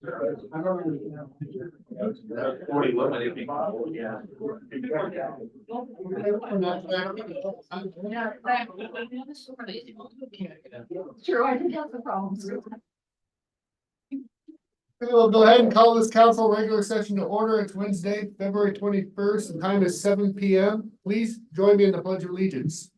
True, I think that's the problem. We'll go ahead and call this council regular session to order. It's Wednesday, February 21st. The time is 7 p.m. Please join me in the Pledge of Allegiance.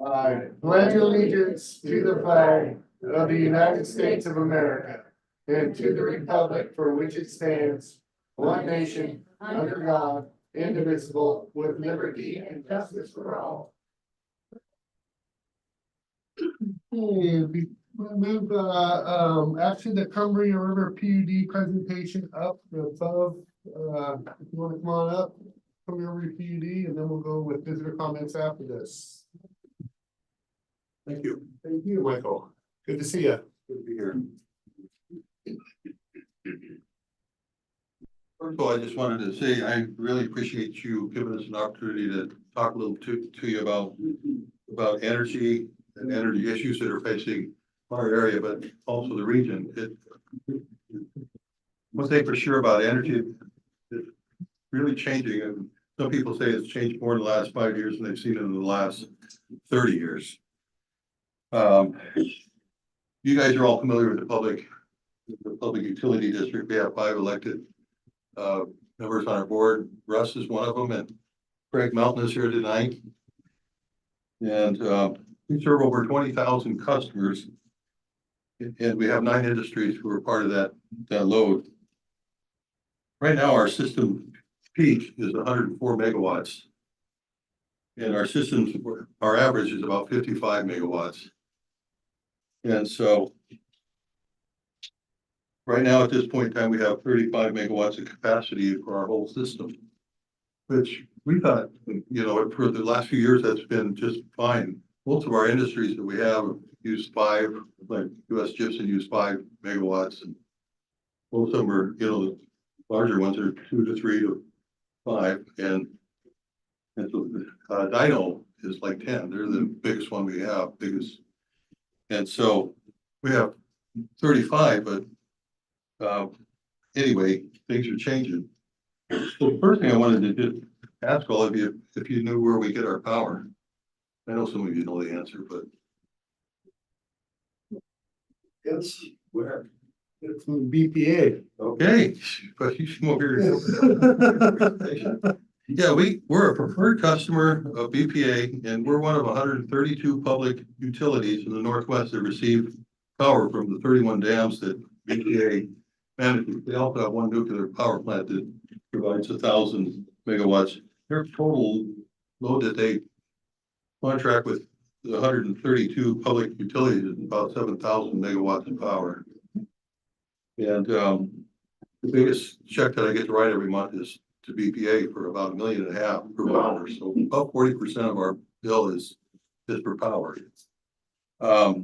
I pledge allegiance to the flag of the United States of America and to the republic for which it stands, one nation, under God, indivisible, with liberty and justice for all. Okay, we move actually the Cumberland River PUD presentation up above. If you want to come on up, Cumberland River PUD, and then we'll go with visitor comments after this. Thank you. Thank you, Michael. Good to see you. Good to be here. First of all, I just wanted to say, I really appreciate you giving us an opportunity to talk a little to you about energy and energy issues that are facing our area, but also the region. One thing for sure about energy, it's really changing, and some people say it's changed more in the last 5 years than they've seen it in the last 30 years. You guys are all familiar with the public utility district. We have 5 elected members on our board. Russ is one of them, and Craig Mountain is here tonight. And we serve over 20,000 customers, and we have 9 industries who are part of that load. Right now, our system peak is 104 megawatts. And our average is about 55 megawatts. And so right now, at this point in time, we have 35 megawatts of capacity for our whole system, which we thought, for the last few years, that's been just fine. Most of our industries that we have use 5, like US Gypsum use 5 megawatts, and most of them are, the larger ones are 2 to 3 to 5, and so Dino is like 10. They're the biggest one we have, and so we have 35, but anyway, things are changing. So the first thing I wanted to just ask all of you if you knew where we get our power. I know some of you know the answer, but It's where? It's from BPA. okay, but you should come over here. Yeah, we're a preferred customer of BPA, and we're one of 132 public utilities in the Northwest that receive power from the 31 dams that BPA manages. They also have one nuclear power plant that provides 1,000 megawatts. Their total load that they contract with the 132 public utilities is about 7,000 megawatts of power. And the biggest check that I get to write every month is to BPA for about $1.5 million per power. So about 40% of our bill is for power. How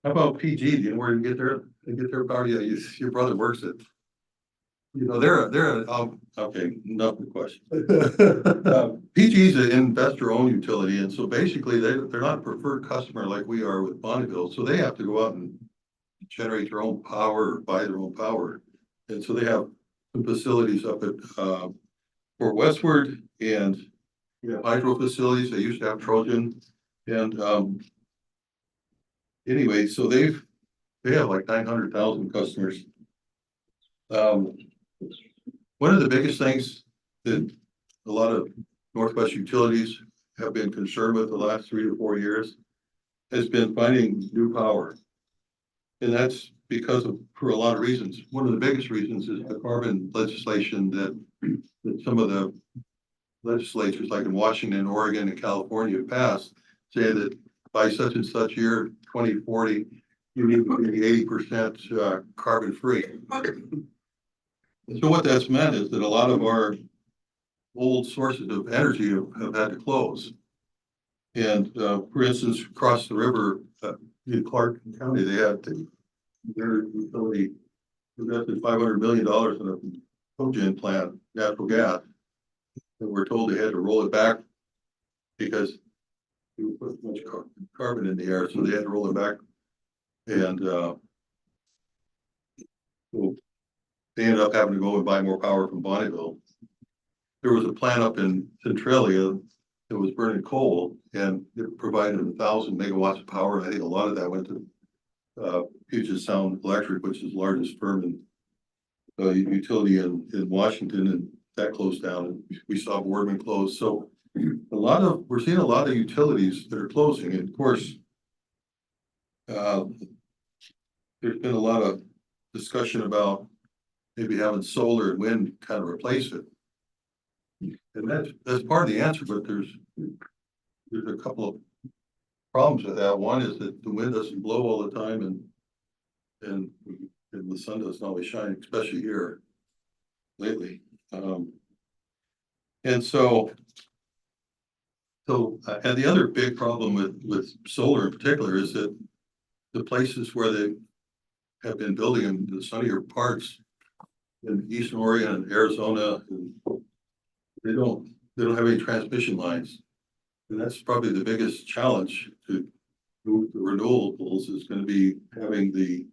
about PG? Do you know where you get their power? Yeah, your brother works at. They're okay. Enough of the question. PG is an investor-owned utility, and so basically they're not a preferred customer like we are with Bonneville. So they have to go out and generate their own power or buy their own power. And so they have some facilities up at Fort Westward, and we have hydro facilities. They used to have Trojan, and anyway, so they have like 900,000 customers. One of the biggest things that a lot of Northwest utilities have been concerned with the last 3 to 4 years has been finding new power. And that's for a lot of reasons. One of the biggest reasons is the carbon legislation that some of the legislatures like in Washington, Oregon, and California have passed, say that by such and such year, 2040, you need to be 80% carbon free. And so what that's meant is that a lot of our old sources of energy have had to close. And for instance, across the river in Clark County, their utility invested $500 million in a cogen plant, natural gas. And we're told they had to roll it back because it would put much carbon in the air, so they had to roll it back. And well, they ended up having to go and buy more power from Bonneville. There was a plant up in Centralia that was burning coal, and it provided 1,000 megawatts of power. I think a lot of that went to Puget Sound Electric, which is the largest firm in utility in Washington, and that closed down, and we saw Boardman close. So we're seeing a lot of utilities that are closing, and of course, there's been a lot of discussion about maybe having solar and wind kind of replace it. And that's part of the answer, but there's a couple of problems with that. One is that the wind doesn't blow all the time, and the sun doesn't always shine, especially here lately. And so and the other big problem with solar in particular is that the places where they have been building in the sunnier parts in Eastern Oregon and Arizona, and they don't have any transmission lines. And that's probably the biggest challenge to move the renewables, is going to be having the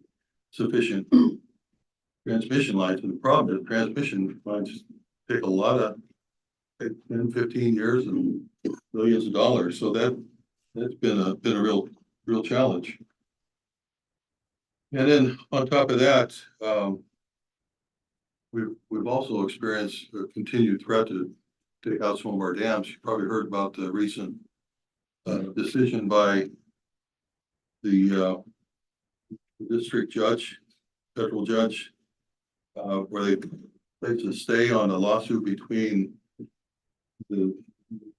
sufficient transmission lines. And the problem is transmission lines take a lot of 10, 15 years and millions of dollars. So that's been a real challenge. And then on top of that, we've also experienced a continued threat to take out some of our dams. You probably heard about the recent decision by the district judge, federal judge, where they placed a stay on a lawsuit between the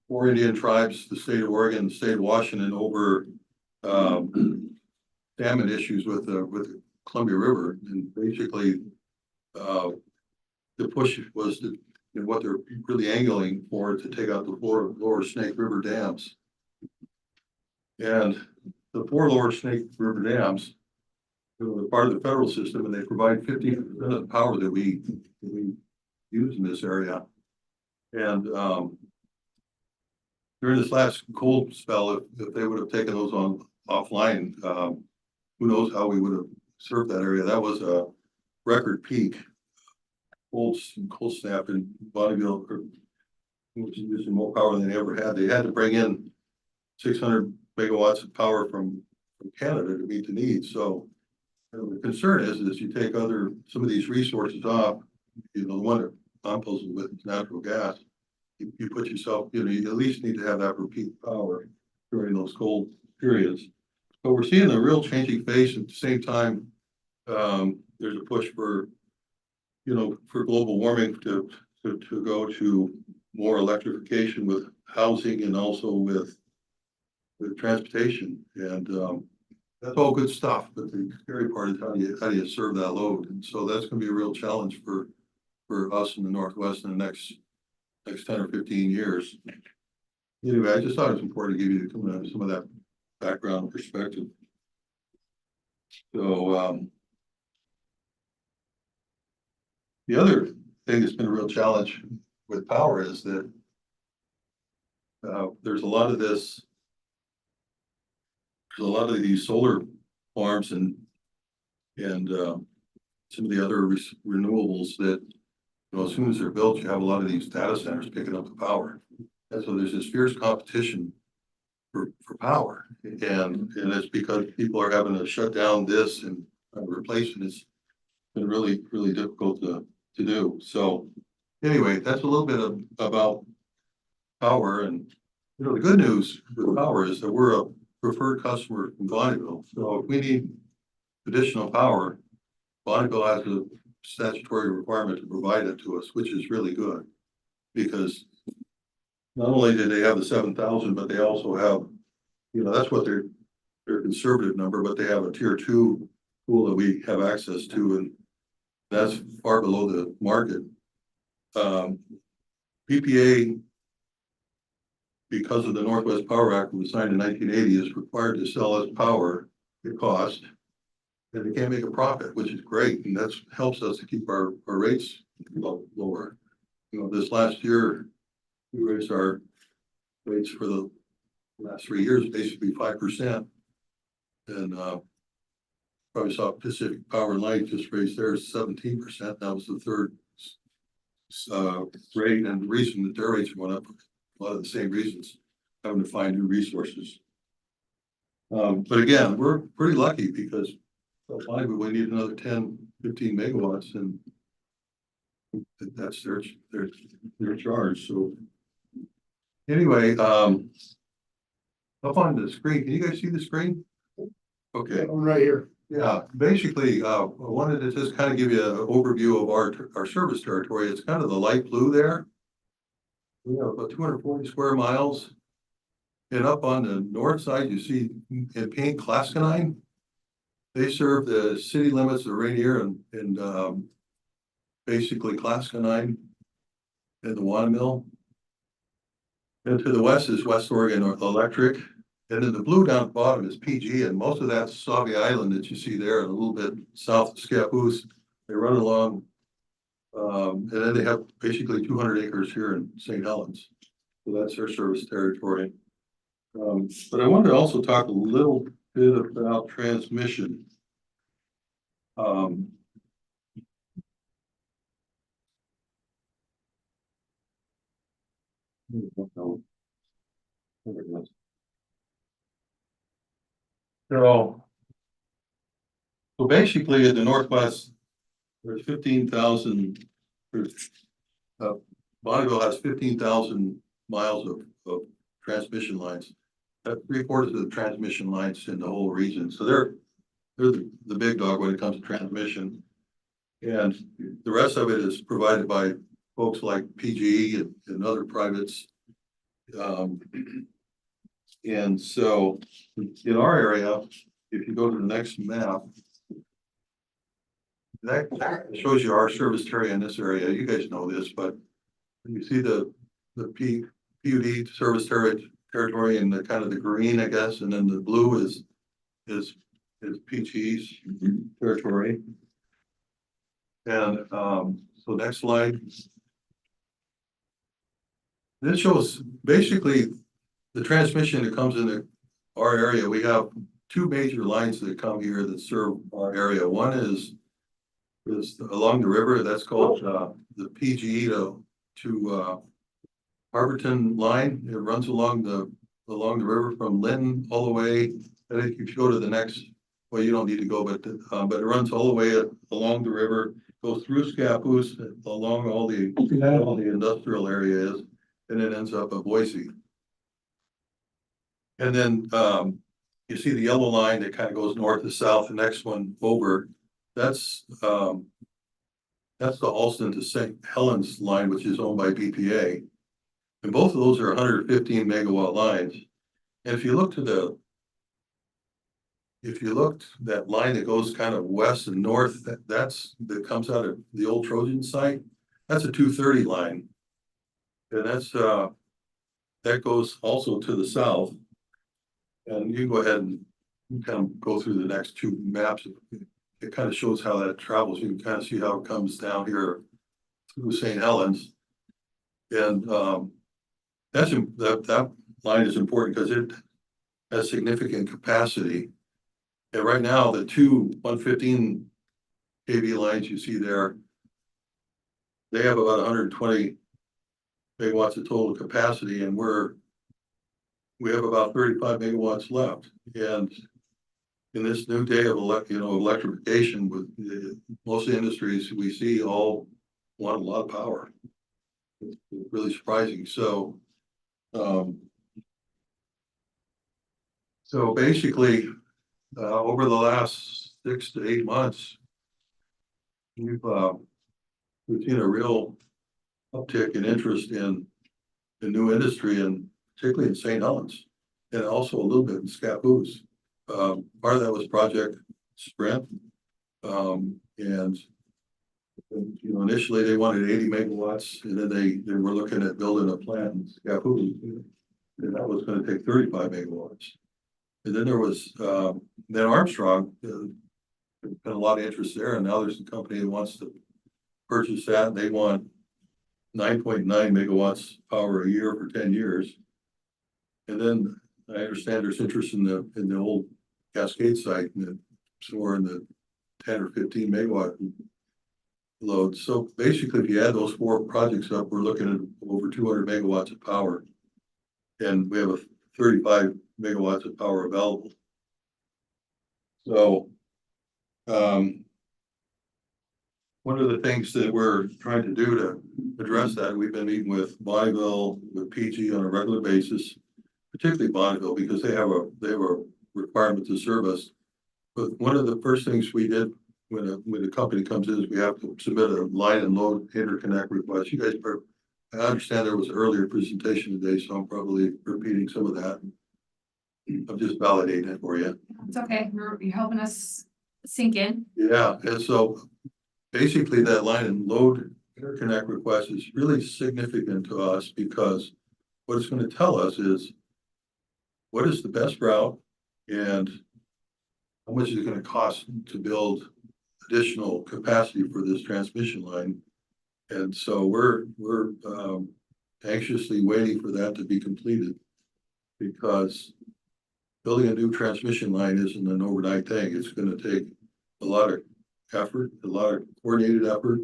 4 Indian tribes, the state of Oregon, the state of Washington, over salmon issues with the Columbia River. And basically, the push was to, what they're really angling for, to take out the 4 lower Snake River dams. And the 4 lower Snake River dams, they're part of the federal system, and they provide 50% of the power that we use in this area. And during this last cold spell, if they would have taken those offline, who knows how we would have served that area. That was a record peak cold snap in Bonneville, which is using more power than they ever had. They had to bring in 600 megawatts of power from Canada to meet the needs. So the concern is you take some of these resources off. The one that I'm puzzled with is natural gas. You put yourself, you at least need to have that for peak power during those cold periods. But we're seeing a real changing face. At the same time, there's a push for global warming to go to more electrification with housing and also with transportation. And that's all good stuff, but the scary part is how do you serve that load? And so that's going to be a real challenge for us in the Northwest in the next 10 or 15 years. Anyway, I just thought it was important to give you some of that background perspective. So the other thing that's been a real challenge with power is that there's a lot of these solar farms and some of the other renewables that, as soon as they're built, you have a lot of these data centers picking up the power. And so there's this fierce competition for power. And it's because people are having to shut down this and replace it. It's been really, really difficult to do. So anyway, that's a little bit about power. And the good news with power is that we're a preferred customer from Bonneville. So if we need additional power, Bonneville has a statutory requirement to provide it to us, which is really good, because not only do they have the 7,000, but they also have, that's what their conservative number, but they have a tier 2 pool that we have access to, and that's far below the market. PPA, because of the Northwest Power Act, that was signed in 1980, is required to sell us power at cost, and they can't make a profit, which is great, and that helps us to keep our rates lower. This last year, we raised our rates for the last 3 years, basically 5%. And probably saw Pacific Power and Light just raised theirs 17%. That was the third rate, and the reason that their rates went up, a lot of the same reasons, having to find new resources. But again, we're pretty lucky because finally we need another 10, 15 megawatts, and that's their charge. So anyway, up on the screen, can you guys see the screen? Okay. I'm right here. Yeah, basically, I wanted to just kind of give you an overview of our service territory. It's kind of the light blue there. We have about 240 square miles. And up on the north side, you see in pink Clascanine. They serve the city limits of Rainier and basically Clascanine and the Wanamill. And to the west is West Oregon Electric. And then the blue down at the bottom is PG, and most of that's Sauvie Island that you see there, and a little bit south of Scappoose. They run along, and then they have basically 200 acres here in St. Helens. So that's their service territory. But I wanted to also talk a little bit about transmission. So basically in the Northwest, there's 15,000, Bonneville has 15,000 miles of transmission lines. That's 3/4 of the transmission lines in the whole region. So they're the big dog when it comes to transmission. And the rest of it is provided by folks like PGE and other privates. And so in our area, if you go to the next map, that shows you our service area in this area. You guys know this, but you see the PUD service territory in the kind of the green, I guess, and then the blue is PGE's territory. And so next slide. This shows basically the transmission that comes into our area. We have two major lines that come here that serve our area. One is along the river. That's called the PGE to Harborton line. It runs along the river from Linton all the way. I think if you go to the next, well, you don't need to go, but it runs all the way along the river, goes through Scappoose, along all the industrial areas, and it ends up at Boise. And then you see the yellow line that kind of goes north to south. The next one over, that's the Alston to St. Helens line, which is owned by BPA. And both of those are 115 megawatt lines. And if you look that line that goes kind of west and north, that comes out of the old Trojan site, that's a 230 line. And that goes also to the south. And you can go ahead and kind of go through the next two maps. It kind of shows how that travels. You can kind of see how it comes down here through St. Helens. And that line is important because it has significant capacity. And right now, the two 115 kV lines you see there, they have about 120 megawatts of total capacity, and we have about 35 megawatts left. And in this new day of electrification, with most of the industries we see all want a lot of power. It's really surprising. So basically, over the last 6 to 8 months, we've seen a real uptick in interest in the new industry, and particularly in St. Helens, and also a little bit in Scappoose. Part of that was Project Sprint, and initially they wanted 80 megawatts, and then they were looking at building a plant in Scappoose, and that was going to take 35 megawatts. And then there was then Armstrong. There's been a lot of interest there, and now there's a company that wants to purchase that. They want 9.9 megawatts power a year for 10 years. And then I understand there's interest in the old Cascade site and somewhere in the 10 or 15 megawatt load. So basically, if you add those four projects up, we're looking at over 200 megawatts of power. And we have a 35 megawatts of power available. So, one of the things that we're trying to do to address that, we've been meeting with Bonneville, with PG on a regular basis, particularly Bonneville, because they have a requirement to serve us. But one of the first things we did when a company comes in is we have to submit a line and load interconnect request. You guys, I understand there was an earlier presentation today, so I'm probably repeating some of that. I'm just validating it for you. It's okay, you're helping us sink in. Yeah, and so basically that line and load interconnect request is really significant to us because what it's going to tell us is what is the best route and how much is it going to cost to build additional capacity for this transmission line. And so we're anxiously waiting for that to be completed because building a new transmission line isn't an overnight thing. It's going to take a lot of effort, a lot of coordinated effort.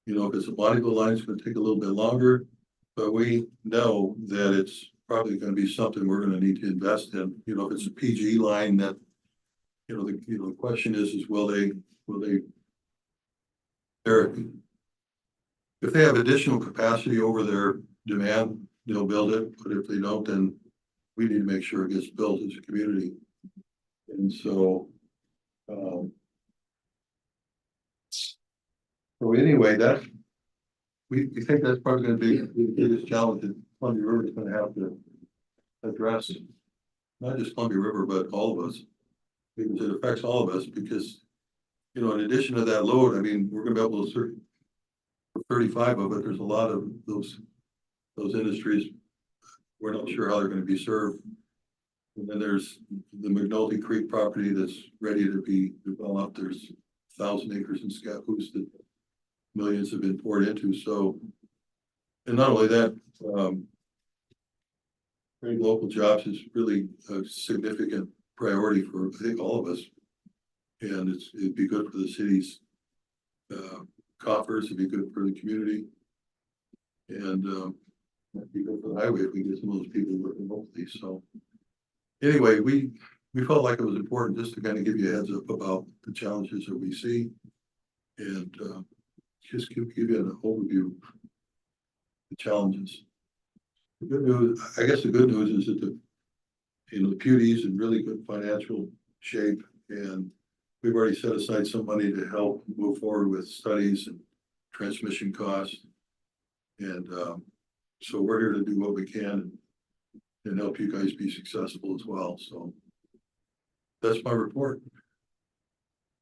You know, if it's a Bonneville line, it's going to take a little bit longer, but we know that it's probably going to be something we're going to need to invest in. You know, if it's a PG line that, the question is will they, if they have additional capacity over their demand, they'll build it, but if they don't, then we need to make sure it gets built as a community. And so, so anyway, we think that's probably going to be the biggest challenge that Columbia River is going to have to address. Not just Columbia River, but all of us, because it affects all of us. Because, in addition to that load, I mean, we're going to be able to serve 35 of it. There's a lot of those industries. We're not sure how they're going to be served. And then there's the McNulty Creek property that's ready to be developed. There's 1,000 acres in Scappoose that millions have been poured into. So, and not only that, creating local jobs is really a significant priority for, I think, all of us. And it'd be good for the city's coffers, it'd be good for the community. And it'd be good for the highway if we get some of those people working locally. So anyway, we felt like it was important just to kind of give you a heads up about the challenges that we see and just give you an overview of the challenges. The good news, I guess the good news is that the PUD is in really good financial shape, and we've already set aside some money to help move forward with studies and transmission costs. And so we're here to do what we can and help you guys be successful as well. So that's my report.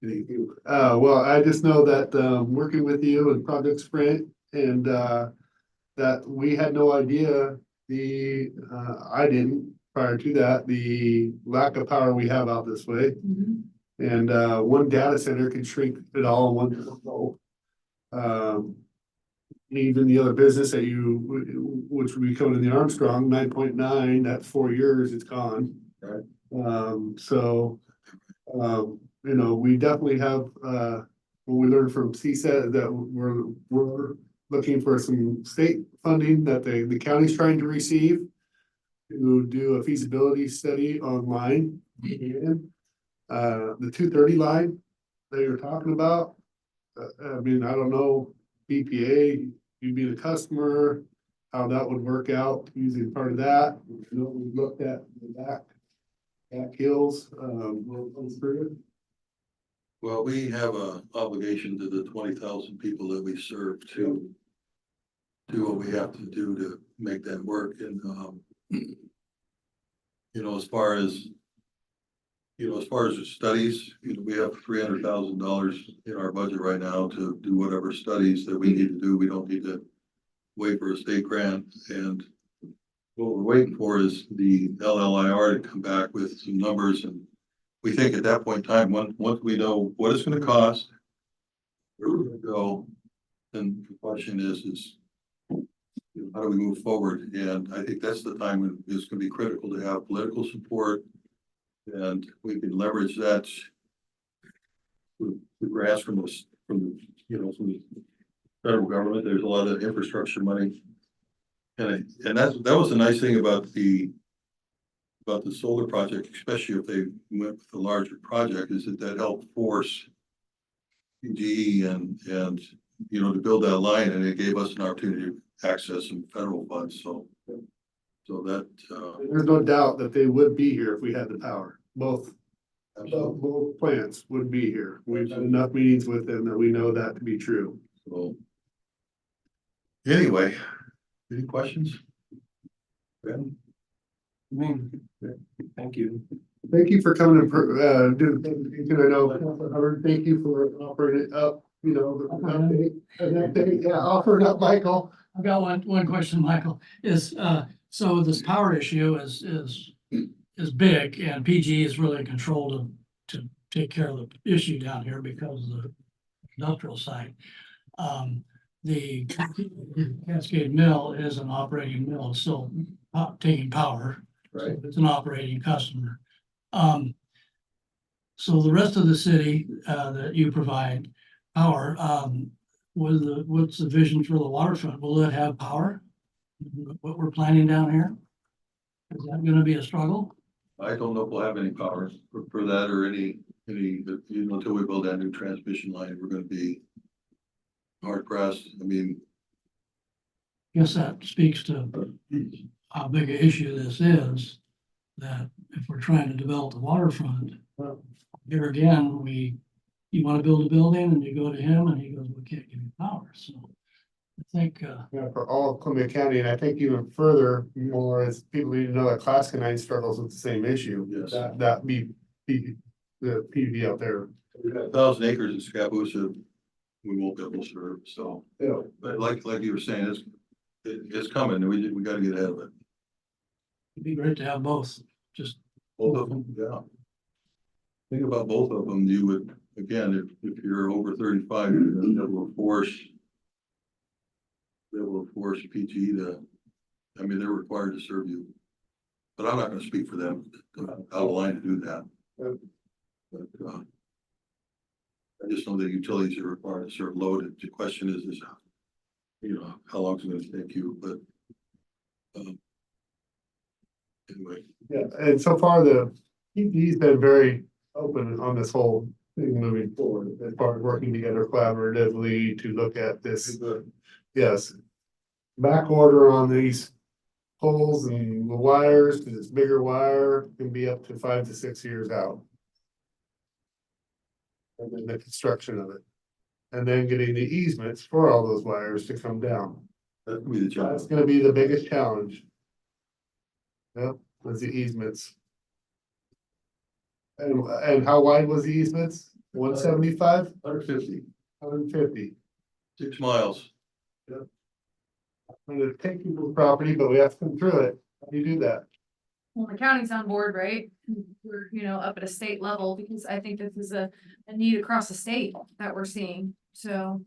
Thank you. Well, I just know that working with you and Project Sprint and that we had no idea I didn't prior to that, the lack of power we have out this way. And one data center can shrink it all in one go. Even the other business that which would be coming in the Armstrong 9.9, that's 4 years, it's gone. Right. We definitely have what we learned from CSET that we're looking for some state funding that the county's trying to receive to do a feasibility study online. The 230 line that you're talking about, I mean, I don't know, BPA, you'd be the customer, how that would work out using part of that. We looked at the back hills, Well, we have an obligation to the 20,000 people that we serve to do what we have to do to make that work. And, as far as the studies, we have $300,000 in our budget right now to do whatever studies that we need to do. We don't need to wait for a state grant. And what we're waiting for is the LLIR to come back with some numbers. And we think at that point in time, once we know what it's going to cost, where we're going to go, then the question is how do we move forward? And I think that's the time when it's gonna be critical to have political support. And we can leverage that. The grants from the, from the federal government. There's a lot of infrastructure money. And that was the nice thing about the solar project, especially if they went with a larger project, is that helped force PGE and, to build that line, and it gave us an opportunity to access some federal funds, so that, There's no doubt that they would be here if we had the power. Both plants would be here. We've had enough meetings with them that we know that to be true. so. Anyway, any questions? Ben? Thank you. Thank you for coming and, I know, Howard, thank you for offering it up, an update, yeah, offering up, Michael. I've got one question, Michael, is, so this power issue is big and PG is really in control to take care of the issue down here because of the industrial side. The Cascade Mill is an operating mill, it's still taking power. Right. It's an operating customer. So the rest of the city, that you provide power, what's the vision for the waterfront? Will it have power? What we're planning down here? Is that gonna be a struggle? I don't know if we'll have any power for that or any, until we build that new transmission line, we're gonna be hard pressed. I mean, Guess that speaks to how big an issue this is, that if we're trying to develop the waterfront, here again, you wanna build a building and you go to him and he goes, we can't give you power, so. I think, Yeah, for all of Columbia County, and I think even further, more as people need to know that Class 9 struggles with the same issue. Yes. That be the PV out there. we've got 1,000 acres in Scappoose we won't be able to serve, so. Yeah. But like you were saying, it's coming, and we gotta get ahead of it. it'd be great to have both, just, Both of them, yeah. Think about both of them, you would, again, if you're over 35, you're gonna be able to force PG to, I mean, they're required to serve you. But I'm not gonna speak for them, out of line to do that. But, I just know that utilities are required to serve load. The question is, how long is it gonna take you, but, anyway. Yeah, and so far the PP's been very open on this whole thing moving forward, as far as working together collaboratively to look at this. Yes. Back order on these poles and the wires, because it's bigger wire, can be up to 5 to 6 years out. And then the construction of it. And then getting the easements for all those wires to come down. That's gonna be the That's challenge. gonna be the biggest challenge. Yep, was the easements. And how wide was the easements? 175, 150, 150. 6 miles. I'm gonna take people's property, but we have to come through it. How do you do that? Well, the county's on board, right? We're, up at a state level, because I think this is a need across the state that we're seeing, so.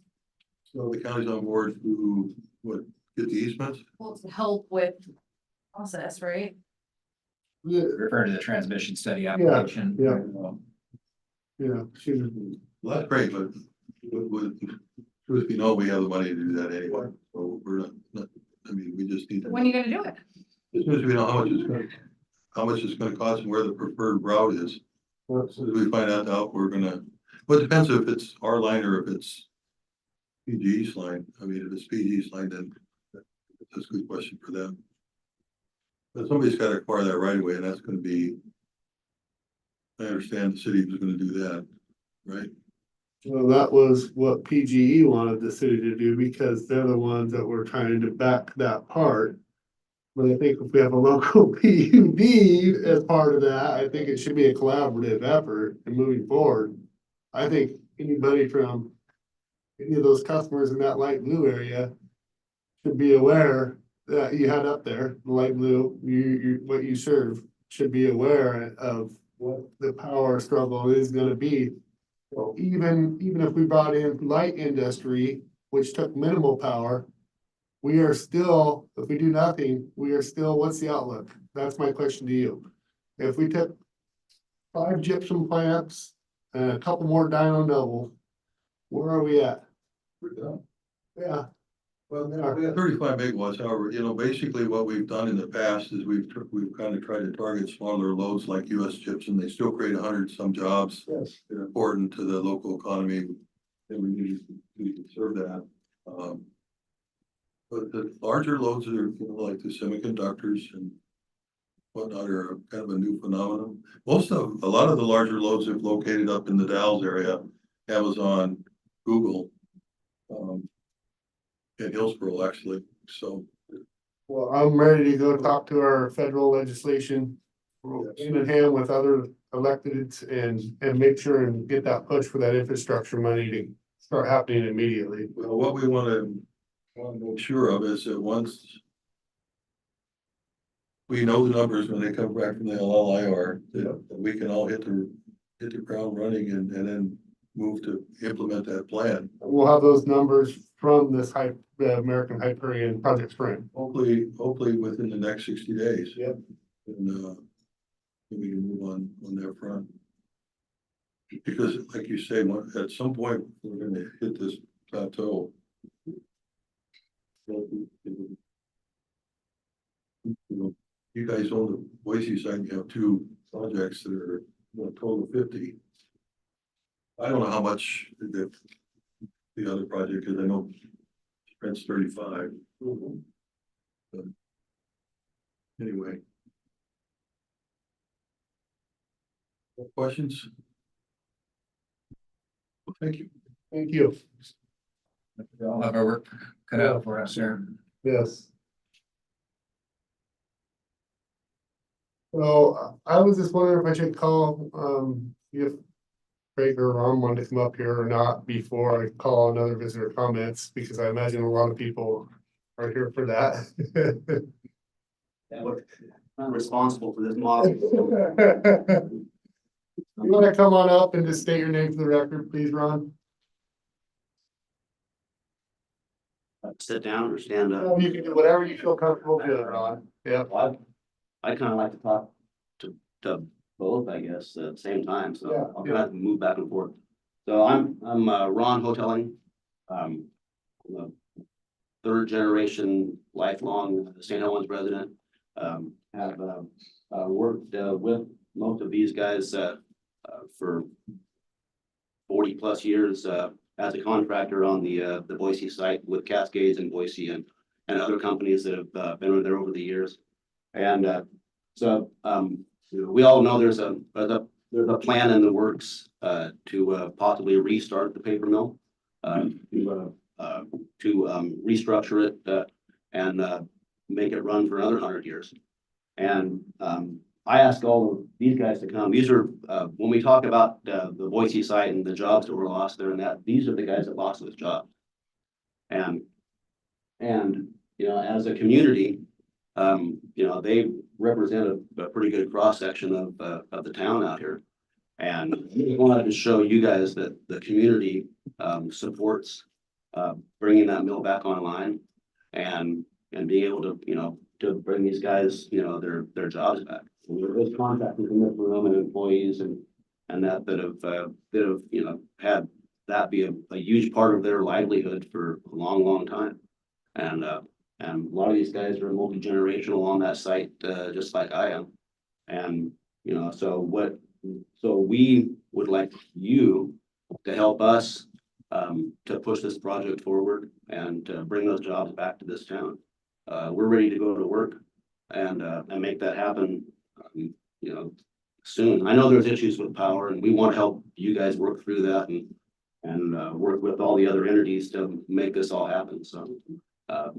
So the county's on board to, get the easements? Well, to help with process, right? Refer to the transmission study application. Yeah. Um, Yeah, shoot. Well, that's great, but truth be known, we have the money to do that anyway, so we're not, I mean, we just need to. When are you gonna do it? As soon as we know how much it's gonna cost and where the preferred route is, as soon as we find out, we're gonna, well, it depends if it's our line or if it's PGE's line. I mean, if it's PGE's line, then that's a good question for them. But somebody's gotta acquire that right away, and that's gonna be, I understand the city was gonna do that, right? Well, that was what PGE wanted the city to do because they're the ones that were trying to back that part. But I think if we have a local PUD as part of that, I think it should be a collaborative effort in moving forward. I think anybody from any of those customers in that light blue area should be aware that you had up there, the light blue, what you serve should be aware of what the power struggle is gonna be. So even if we brought in light industry, which took minimal power, we are still, if we do nothing, we are still, what's the outlook? That's my question to you. If we took 5 gypsum plants and a couple more Dyno Noble, where are we at? Yeah, Well, we have 35 megawatts, however, basically what we've done in the past is we've kind of tried to target smaller loads like US Gypsum. They still create 100 some jobs. yes, They're important to the local economy, and we need to serve that. But the larger loads are, like the semiconductors and whatnot are kind of a new phenomenon. A lot of the larger loads are located up in the Dalles area, Amazon, Google, and Hillsborough actually, so. well, I'm ready to go talk to our federal legislation. Hand in hand with other electeds and make sure and get that push for that infrastructure money to start happening immediately. Well, what we wanna make sure of is that once we know the numbers when they come back from the LLIR, that we can all hit the ground running and then move to implement that plan. We'll have those numbers from this American Hyperion Project Spring. Hopefully within the next 60 days. Yep. And we can move on that front. Because like you say, at some point, we're gonna hit this plateau. You guys own the Boise side, you have 2 projects that are a total of 50. I don't know how much the other project is. I know Sprint's 35. But anyway. Questions? Well, thank you. Thank you. We all have our work cut out for us here. Yes. So I was just wondering if I should call, if Craig or Ron wanted to come up here or not before I call another visitor comments, because I imagine a lot of people are here for that. I'm responsible for this model. You wanna come on up and just state your name for the record, please, Ron? Sit down or stand up. Oh, you can do whatever you feel comfortable doing, Ron. Yeah. I kind of like to talk to both, I guess, at the same time, so Yeah, I'll kind of move back and forth. So I'm Ron Hoteling. I'm a 3rd generation lifelong St. Helens resident. Have worked with most of these guys for 40 plus years as a contractor on the Boise site with Cascades and Boise and other companies that have been there over the years. And so we all know there's a plan in the works to possibly restart the paper mill, to restructure it and make it run for another 100 years. And I ask all of these guys to come. These are when we talk about the Boise site and the jobs that were lost there, and that these are the guys that lost those jobs. And as a community, they represent a pretty good cross section of the town out here. And we wanted to show you guys that the community supports bringing that mill back online and being able to bring these guys, their jobs back. There's contractors in this room and employees and that have had that be a huge part of their livelihood for a long, long time. And a lot of these guys are multi-generational on that site, just like I am. And, so we would like you to help us to push this project forward and bring those jobs back to this town. We're ready to go to work and make that happen, soon. I know there's issues with power and we want to help you guys work through that and work with all the other entities to make this all happen. So, I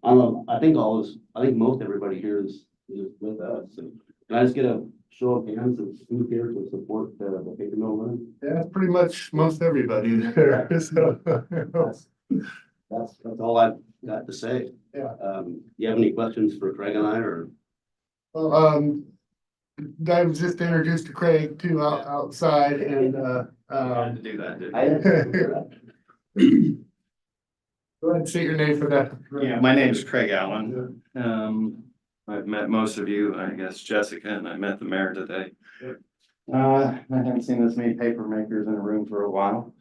don't know. I think most everybody here is with us. So can I just get a show of hands of who's here to support the paper mill run? Yeah, pretty much most everybody there. So. That's all I've got to say. Yeah. You have any questions for Craig and I, or? Well, I was just introduced to Craig too outside and To do that. Go ahead and state your name for that. Yeah, my name is Craig Allen. I've met most of you, I guess Jessica, and I met the mayor today. I haven't seen this many paper makers in a room for a while.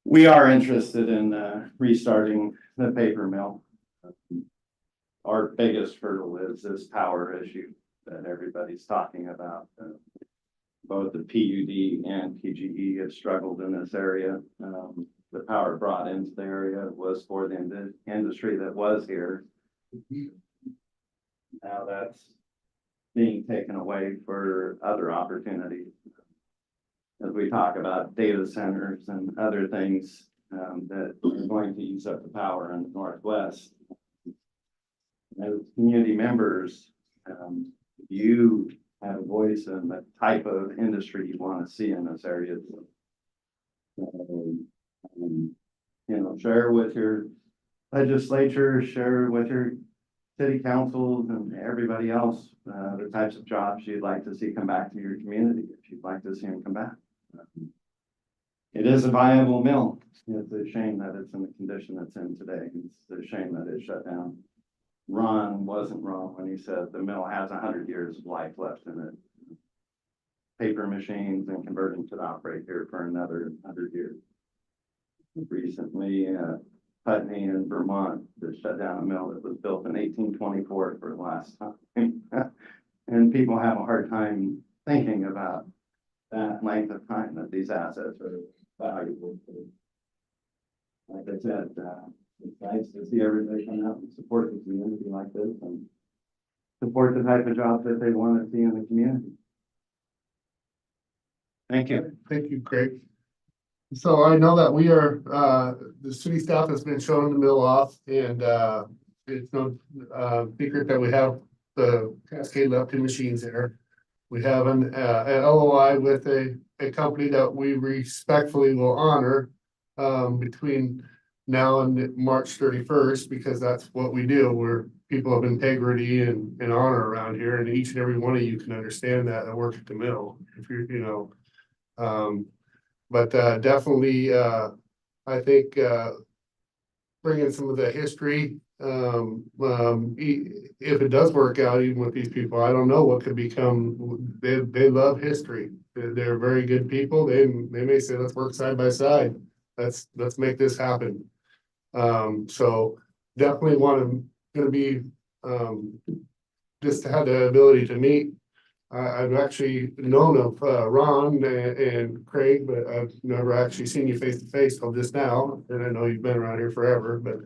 We are interested in restarting the paper mill. Our biggest hurdle is this power issue that everybody's talking about. Both the PUD and PGE have struggled in this area. The power brought into the area was for the industry that was here. Now that's being taken away for other opportunities. As we talk about data centers and other things that are going to use up the power in the Northwest. As community members, you have a voice in the type of industry you want to see in this area. Share with your legislature, share with your city councils and everybody else, the types of jobs you'd like to see come back to your community, if you'd like to see them come back. It is a viable mill. It's a shame that it's in the condition it's in today. It's a shame that it shut down. Ron wasn't wrong when he said the mill has 100 years of life left in it. Paper machines and converting to operate here for another 100 years. Recently, Putney in Vermont that shut down a mill that was built in 1824 for the last time. And people have a hard time thinking about that length of time that these assets are valuable. Like I said, it's nice to see everybody come out and support the community like this and support the type of jobs that they want to see in the community. Thank you. Thank you, Craig. So I know that we are, the city staff has been showing the mill off and, it's no, secret that we have the Cascade lifting machines there. We have an LOI with a company that we respectfully will honor, between now and March 31st, because that's what we do. We're people of integrity and honor around here, and each and every one of you can understand that work at the mill. If you're, but definitely, I think bringing some of the history, if it does work out, even with these people, I don't know what could become. They love history. They're very good people. They may say, let's work side by side. Let's make this happen. So definitely gonna be just to have the ability to meet. I've actually known of Ron and Craig, but I've never actually seen you face to face till just now. And I know you've been around here forever, but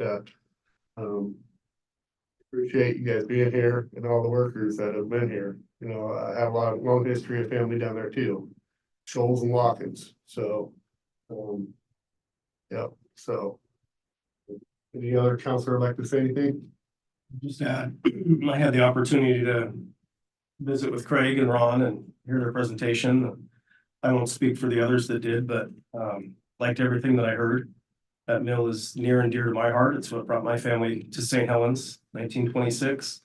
appreciate you guys being here and all the workers that have been here. I have a long history of family down there too, Shoals and Watkins. So, yeah. So, any other counselor would like to say anything? Just add, I had the opportunity to visit with Craig and Ron and hear their presentation. I won't speak for the others that did, but liked everything that I heard. That mill is near and dear to my heart. It's what brought my family to St. Helens, 1926.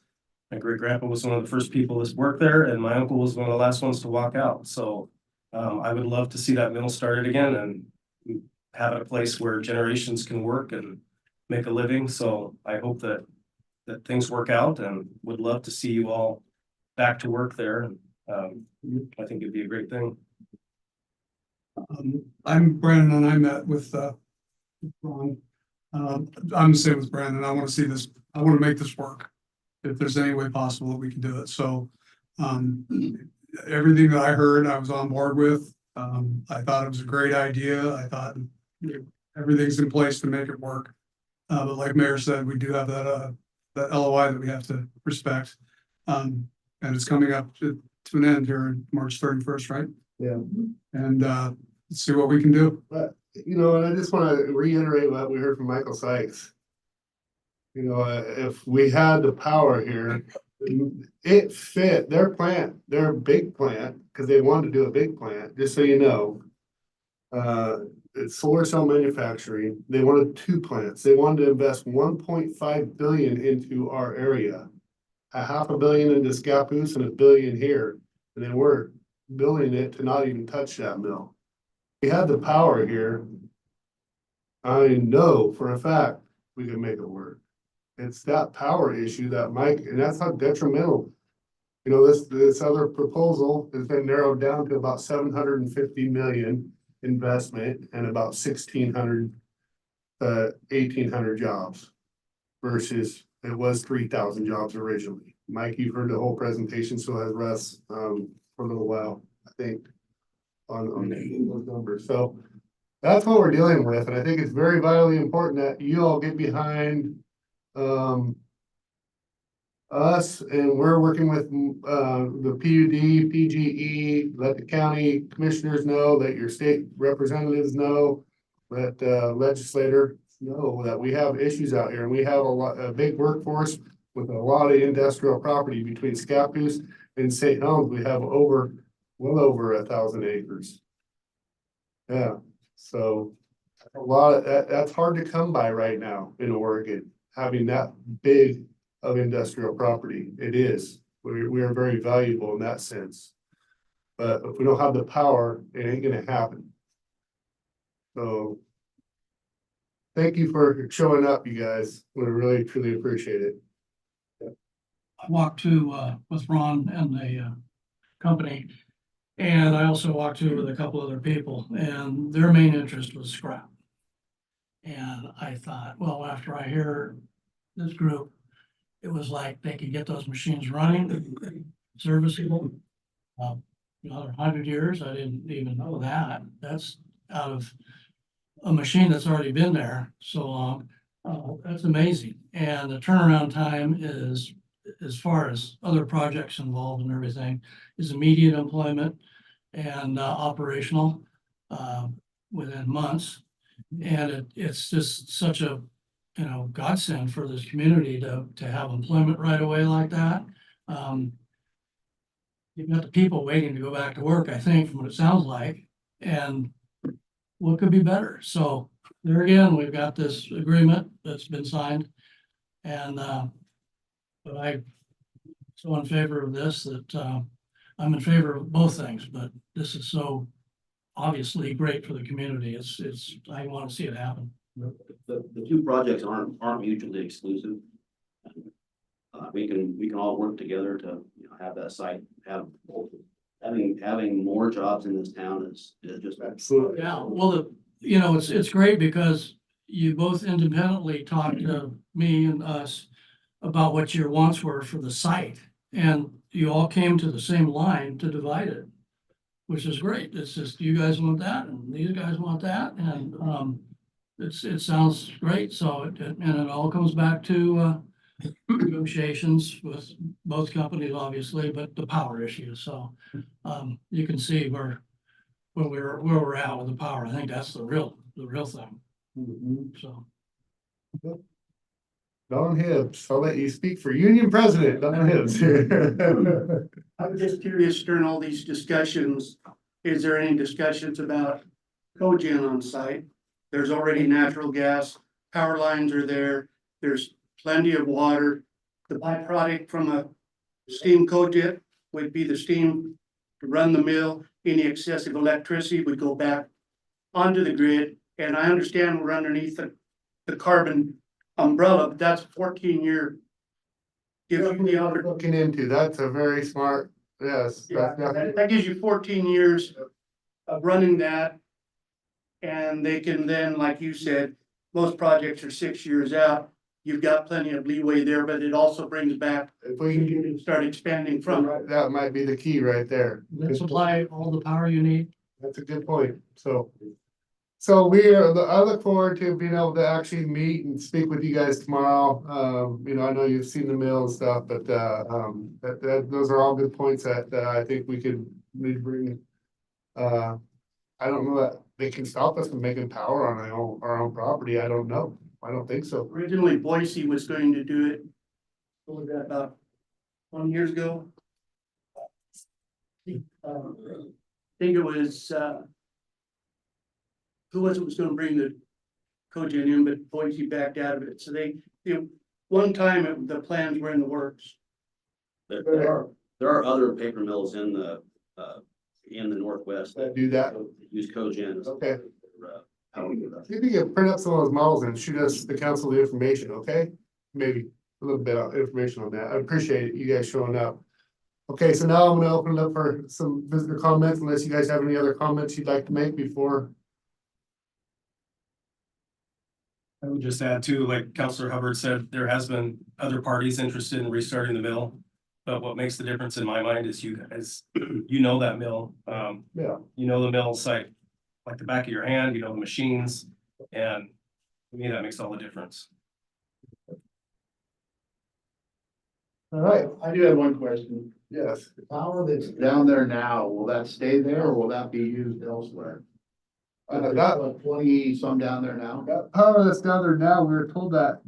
My great grandpa was one of the first people that worked there, and my uncle was one of the last ones to walk out. So I would love to see that mill started again and have a place where generations can work and make a living. So I hope that things work out, and would love to see you all back to work there. And I think it'd be a great thing. I'm Brandon, and I met with Ron. I'm the same with Brandon. I want to see this. I want to make this work. If there's any way possible that we can do it. So everything that I heard, I was on board with. I thought it was a great idea. I thought everything's in place to make it work. But like Mayor said, we do have that LOI that we have to respect. And it's coming up to an end here on March 31st, right? Yeah. And let's see what we can do. But, and I just want to reiterate what we heard from Michael Sykes. If we had the power here, it fit their plant, their big plant, because they wanted to do a big plant, just so you know. It's solar cell manufacturing. They wanted 2 plants. They wanted to invest 1.5 billion into our area. $500 million into Scappoose and $1 billion here. And they weren't building it to not even touch that mill. We had the power here. I know for a fact we can make it work. It's that power issue that Mike, and that's how detrimental. You know, this other proposal has been narrowed down to about 750 million investment and about 1,800 jobs. Versus it was 3,000 jobs originally. Mike, you've heard the whole presentation, so has Russ, for a little while, I think. On those numbers, so that's what we're dealing with, and I think it's very vitally important that you all get behind. Us, and we're working with, the PUD, PGE, let the county commissioners know, that your state representatives know. Let, legislators know that we have issues out here, and we have a big workforce with a lot of industrial property between Scappoose and St. Helens. We have well over 1,000 acres. Yeah, so a lot of that's hard to come by right now in Oregon, having that big of industrial property. It is. We are very valuable in that sense. But if we don't have the power, it ain't gonna happen. So thank you for showing up, you guys. We really truly appreciate it. I walked to, with Ron and the, company. And I also walked to with a couple other people, and their main interest was scrap. And I thought, well, after I hear this group, it was like they could get those machines running, serviceable. Another 100 years, I didn't even know that. That's out of a machine that's already been there so long. That's amazing. And the turnaround time is, as far as other projects involved and everything, is immediate employment and operational within months. And it's just such a, godsend for this community to have employment right away like that. You've got the people waiting to go back to work, I think, from what it sounds like, and what could be better? So there again, we've got this agreement that's been signed. And but I'm so in favor of this that I'm in favor of both things, but this is so obviously great for the community. I want to see it happen. The two projects aren't mutually exclusive. We can all work together to, have that site, have both. Having more jobs in this town is just. Absolutely. Yeah, well, it's great because you both independently talked to me and us about what your wants were for the site. And you all came to the same line to divide it, which is great. It's just, you guys want that and these guys want that. And it sounds great. So, and it all comes back to negotiations with both companies, obviously, but the power issue. So you can see where we're at with the power. I think that's the real thing. So. Don Hibbs, I'll let you speak for Union President, Don Hibbs. I'm just curious, during all these discussions, is there any discussions about cogen on site? There's already natural gas, power lines are there, there's plenty of water. The byproduct from a steam cogen would be the steam to run the mill. Any excessive electricity would go back onto the grid. And I understand we're underneath the carbon umbrella, but that's 14-year. Looking into, that's a very smart, yes. That gives you 14 years of running that. And they can then, like you said, most projects are 6 years out. You've got plenty of leeway there, but it also brings back, If we can get start expanding from. that might be the key right there. Supply all the power you need. That's a good point. So I look forward to being able to actually meet and speak with you guys tomorrow. I know you've seen the mill and stuff, but those are all good points that I think we could bring. I don't know that they can stop us from making power on our own property. I don't know. I don't think so. Originally, Boise was going to do it. What was that, about 20 years ago? I think it was, who was going to bring the cogen in, but Boise backed out of it. So one time the plans were in the works. There are other paper mills in the Northwest Do that. use cogen as Okay. See if you can print up some of those models and shoot us, the council, the information, okay? Maybe a little bit of information on that. I appreciate you guys showing up. Okay, so now I'm gonna open it up for some visitor comments, unless you guys have any other comments you'd like to make before. I would just add too, like Counselor Hubbard said, there has been other parties interested in restarting the mill. But what makes the difference in my mind is you guys, you know that mill, Yeah. you know the mill site like the back of your hand, you know the machines, and to me, that makes all the difference. All right, I do have one question. yes. The power that's down there now, will that stay there or will that be used elsewhere? That 20 some down there now? that power that's down there now, we were told that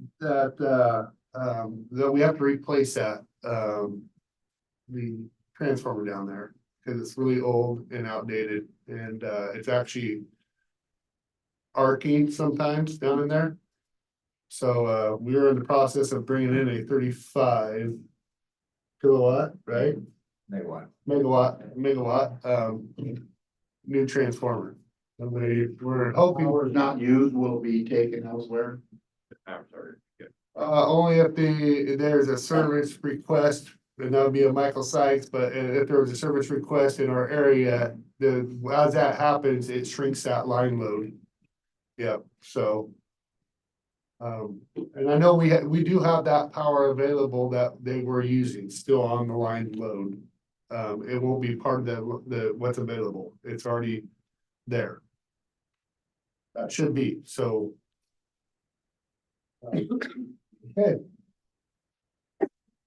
we have to replace that, the transformer down there. Cause it's really old and outdated and, it's actually arcing sometimes down in there. So, we were in the process of bringing in a 35 kilowatt, right? Megawatt, new transformer. And we're hoping, Power is not used, will be taken elsewhere? only if there's a service request, and that would be a Michael Sykes, but if there was a service request in our area, as that happens, it shrinks that line load. Yep, so. And I know we do have that power available that they were using still on the line load. It won't be part of the what's available. It's already there. That should be, so. Okay.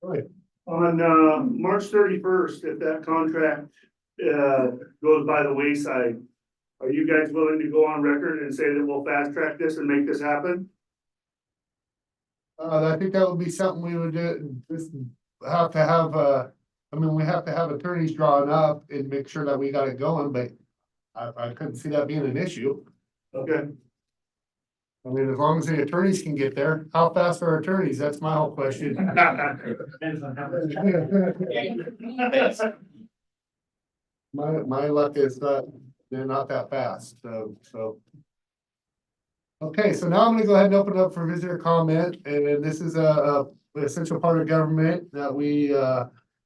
Right, On March 31st, if that contract goes by the wayside, are you guys willing to go on record and say that we'll fast track this and make this happen? I think that would be something we would just have to have, I mean, we have to have attorneys drawn up and make sure that we got it going, but I couldn't see that being an issue. Okay. I mean, as long as the attorneys can get there, how fast are attorneys? That's my whole question. My luck is that they're not that fast, so. Okay, so now I'm gonna go ahead and open it up for visitor comment, and this is a essential part of government that we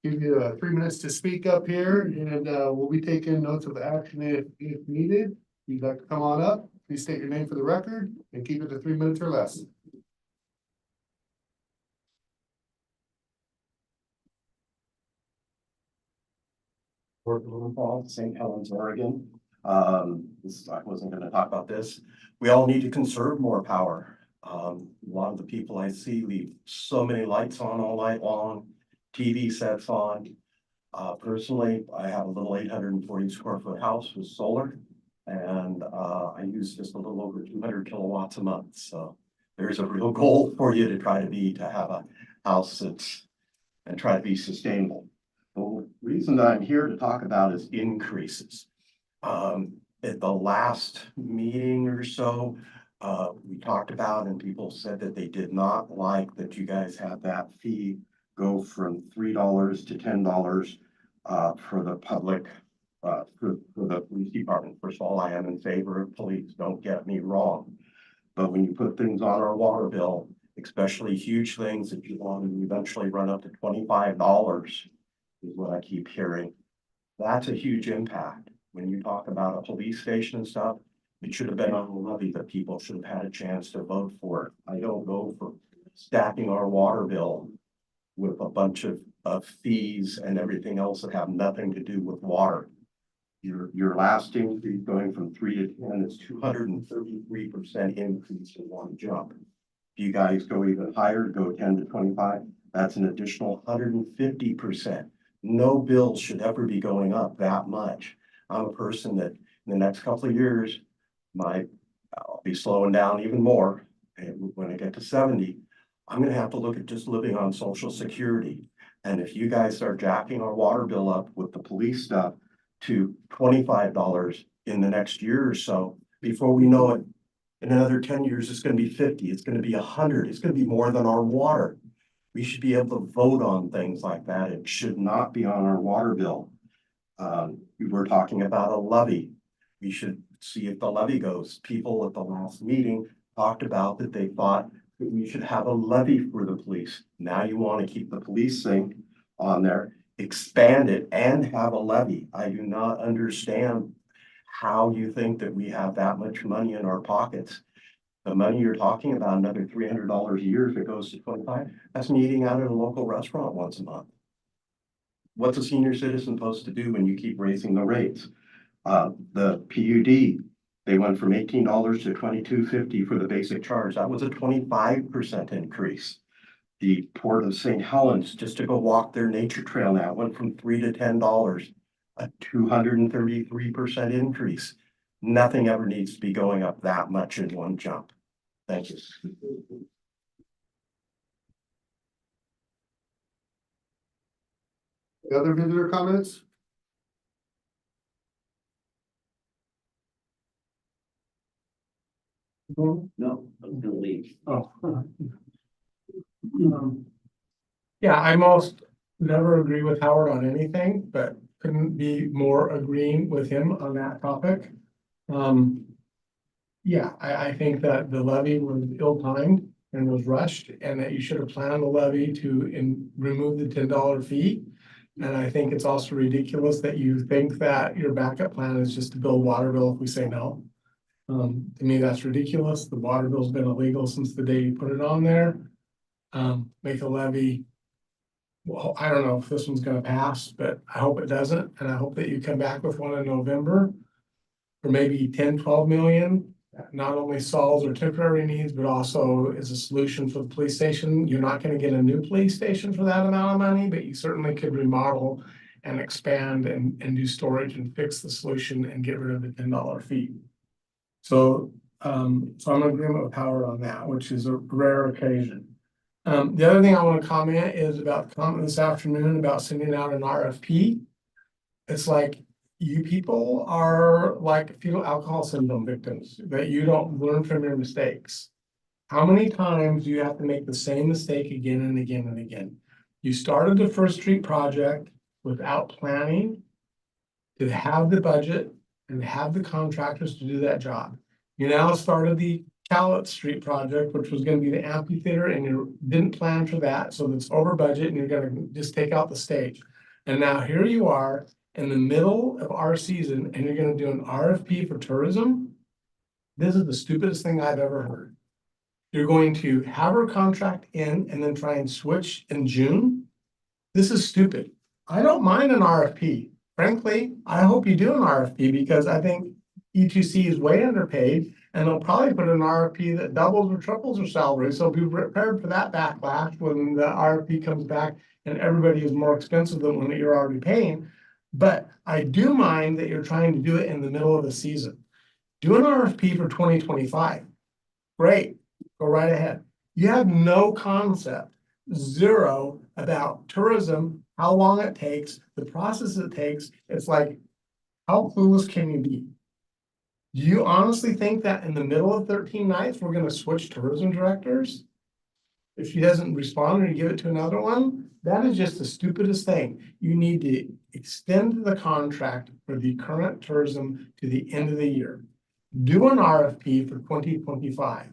give you 3 minutes to speak up here, and we'll be taking notes of action if needed. If you'd like to come on up, please state your name for the record and keep it to 3 minutes or less. St. Helens, Oregon. I wasn't gonna talk about this. We all need to conserve more power. A lot of the people I see leave so many lights on all night long, TV sets on. Personally, I have a little 840 square foot house with solar. And I use just a little over 200 kilowatts a month. So there's a real goal for you to have a house that's and try to be sustainable. The reason that I'm here to talk about is increases. At the last meeting or so, we talked about and people said that they did not like that you guys had that fee go from $3 to $10 for the public, for the police department. First of all, I am in favor of police, don't get me wrong. But when you put things on our water bill, especially huge things that you want to eventually run up to $25 is what I keep hearing. That's a huge impact. When you talk about a police station and stuff, it should have been on the levy that people should have had a chance to vote for it. I don't go for stacking our water bill with a bunch of fees and everything else that have nothing to do with water. Your last increase going from 3 to 10 is 233% increase in one jump. If you guys go even higher, go 10 to 25, that's an additional 150%. No bills should ever be going up that much. I'm a person that in the next couple of years, I'll be slowing down even more. And when I get to 70, I'm gonna have to look at just living on Social Security. And if you guys start jacking our water bill up with the police stuff to $25 in the next year or so, before we know it, in another 10 years, it's gonna be 50, it's gonna be 100, it's gonna be more than our water. We should be able to vote on things like that. It should not be on our water bill. We were talking about a levy. We should see if the levy goes. People at the last meeting talked about that they thought that we should have a levy for the police. Now you want to keep the police thing on there, expand it and have a levy. I do not understand how you think that we have that much money in our pockets. The money you're talking about, another $300 a year if it goes to 25, that's me eating out at a local restaurant once a month. What's a senior citizen supposed to do when you keep raising the rates? The PUD, they went from $18 to $22.50 for the basic charge. That was a 25% increase. The Port of St. Helens, just to go walk their nature trail now, went from $3 to $10, a 233% increase. Nothing ever needs to be going up that much in one jump. Thank you. Other visitor comments? No, I'm gonna leave. Oh. Yeah, I most never agree with Howard on anything, but couldn't be more agreeing with him on that topic. Yeah, I think that the levy was ill-timed and was rushed, and that you should have planned the levy to remove the $10 fee. And I think it's also ridiculous that you think that your backup plan is just to build water bill if we say no. To me, that's ridiculous. The water bill's been illegal since the day you put it on there. Make a levy. Well, I don't know if this one's gonna pass, but I hope it doesn't, and I hope that you come back with one in November. For maybe 10, 12 million, that not only solves our temporary needs, but also is a solution for the police station. You're not gonna get a new police station for that amount of money, but you certainly could remodel and expand and do storage and fix the solution and get rid of the $10 fee. So I'm in agreement with Howard on that, which is a rare occasion. The other thing I want to comment is about the comment this afternoon about sending out an RFP. It's like you people are like fetal alcohol syndrome victims, that you don't learn from your mistakes. How many times do you have to make the same mistake again and again and again? You started the First Street project without planning to have the budget and have the contractors to do that job. You now started the Cowlitz Street project, which was gonna be the amphitheater, and you didn't plan for that, so it's over budget and you're gonna just take out the stage. And now here you are in the middle of our season and you're gonna do an RFP for tourism. This is the stupidest thing I've ever heard. You're going to have her contract in and then try and switch in June. This is stupid. I don't mind an RFP. Frankly, I hope you do an RFP because I think E2C is way underpaid, and they'll probably put an RFP that doubles or triples their salary. So be prepared for that backlash when the RFP comes back and everybody is more expensive than what you're already paying. But I do mind that you're trying to do it in the middle of the season. Do an RFP for 2025. Great, go right ahead. You have no concept, zero, about tourism, how long it takes, the process it takes. It's like, how clueless can you be? Do you honestly think that in the middle of 13 nights, we're gonna switch tourism directors? If she doesn't respond or you give it to another one, that is just the stupidest thing. You need to extend the contract for the current tourism to the end of the year. Do an RFP for 2025.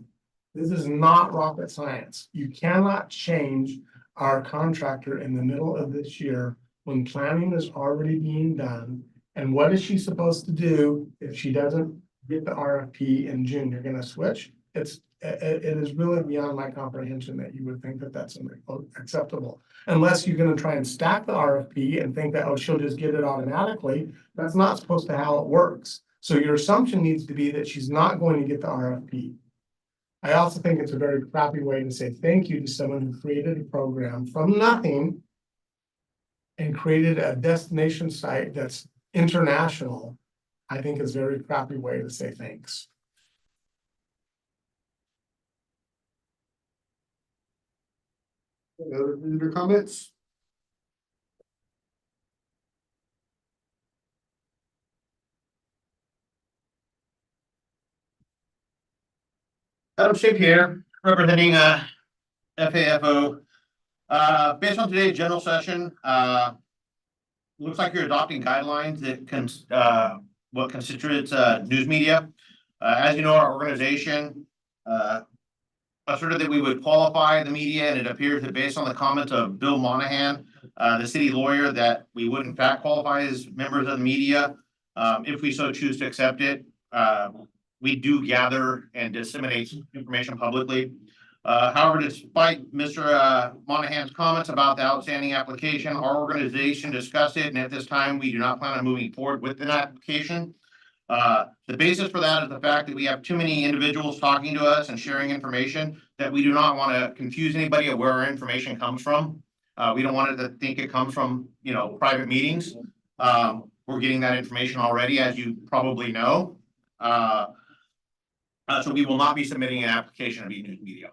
This is not rocket science. You cannot change our contractor in the middle of this year when planning is already being done. And what is she supposed to do if she doesn't get the RFP in June? You're gonna switch? It is really beyond my comprehension that you would think that that's acceptable. Unless you're gonna try and stack the RFP and think that, oh, she'll just get it automatically. That's not supposed to how it works. So your assumption needs to be that she's not going to get the RFP. I also think it's a very crappy way to say thank you to someone who created a program from nothing and created a destination site that's international. I think it's a very crappy way to say thanks. Other visitor comments? Adam Shape here, representing FAFO. Based on today's general session, looks like you're adopting guidelines that can what constitutes news media. As you know, our organization asserted that we would qualify the media, and it appears that based on the comments of Bill Monahan, the city lawyer, that we would in fact qualify as members of the media, if we so choose to accept it. We do gather and disseminate information publicly. However, despite Mr. Monahan's comments about the outstanding application, our organization discussed it, and at this time, we do not plan on moving forward with an application. The basis for that is the fact that we have too many individuals talking to us and sharing information that we do not want to confuse anybody of where our information comes from. We don't want it to think it comes from, private meetings. We're getting that information already, as you probably know. So we will not be submitting an application of E-News Media.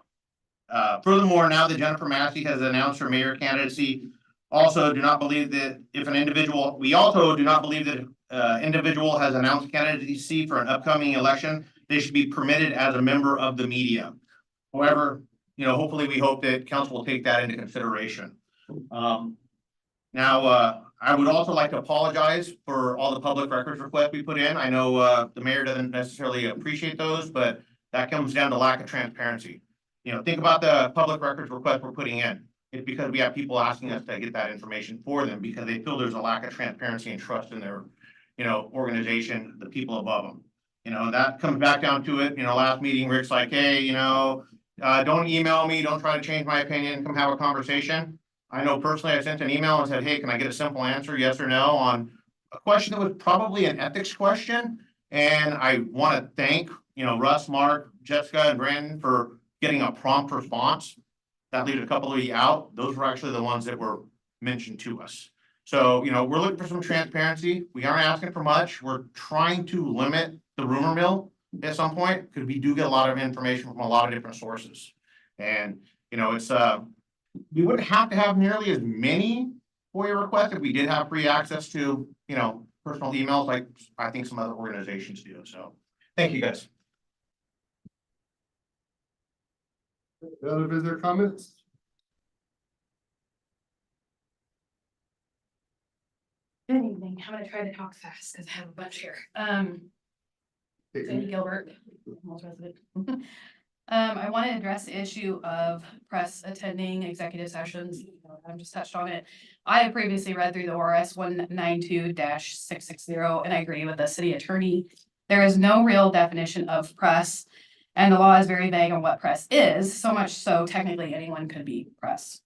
Furthermore, now that Jennifer Massey has announced her mayor candidacy, also do not believe that if an individual, we also do not believe that individual has announced candidacy for an upcoming election, they should be permitted as a member of the media. However, hopefully we hope that council will take that into consideration. Now, I would also like to apologize for all the public records requests we put in. I know the mayor doesn't necessarily appreciate those, but that comes down to lack of transparency. Think about the public records request we're putting in. It's because we have people asking us to get that information for them because they feel there's a lack of transparency and trust in their, organization, the people above them. That comes back down to it. Last meeting, Rick's like, hey, don't email me, don't try to change my opinion, come have a conversation. I know personally I sent an email and said, hey, can I get a simple answer, yes or no, on a question that was probably an ethics question. And I want to thank, Russ, Mark, Jessica, and Brandon for getting a prompt response. That leaves a couple of you out. Those were actually the ones that were mentioned to us. So, we're looking for some transparency. We aren't asking for much. We're trying to limit the rumor mill at some point because we do get a lot of information from a lot of different sources. And, it's, we wouldn't have to have nearly as many FOIA requests if we did have free access to, personal emails like I think some other organizations do. So thank you guys. Other visitor comments? Good evening. I'm gonna try to talk fast because I have a bunch here. Sandy Gilbert, Mills resident. I want to address the issue of press attending executive sessions. I've just touched on it. I have previously read through the ORS 192-660, and I agree with the city attorney. There is no real definition of press, and the law is very vague on what press is, so much so technically anyone could be press.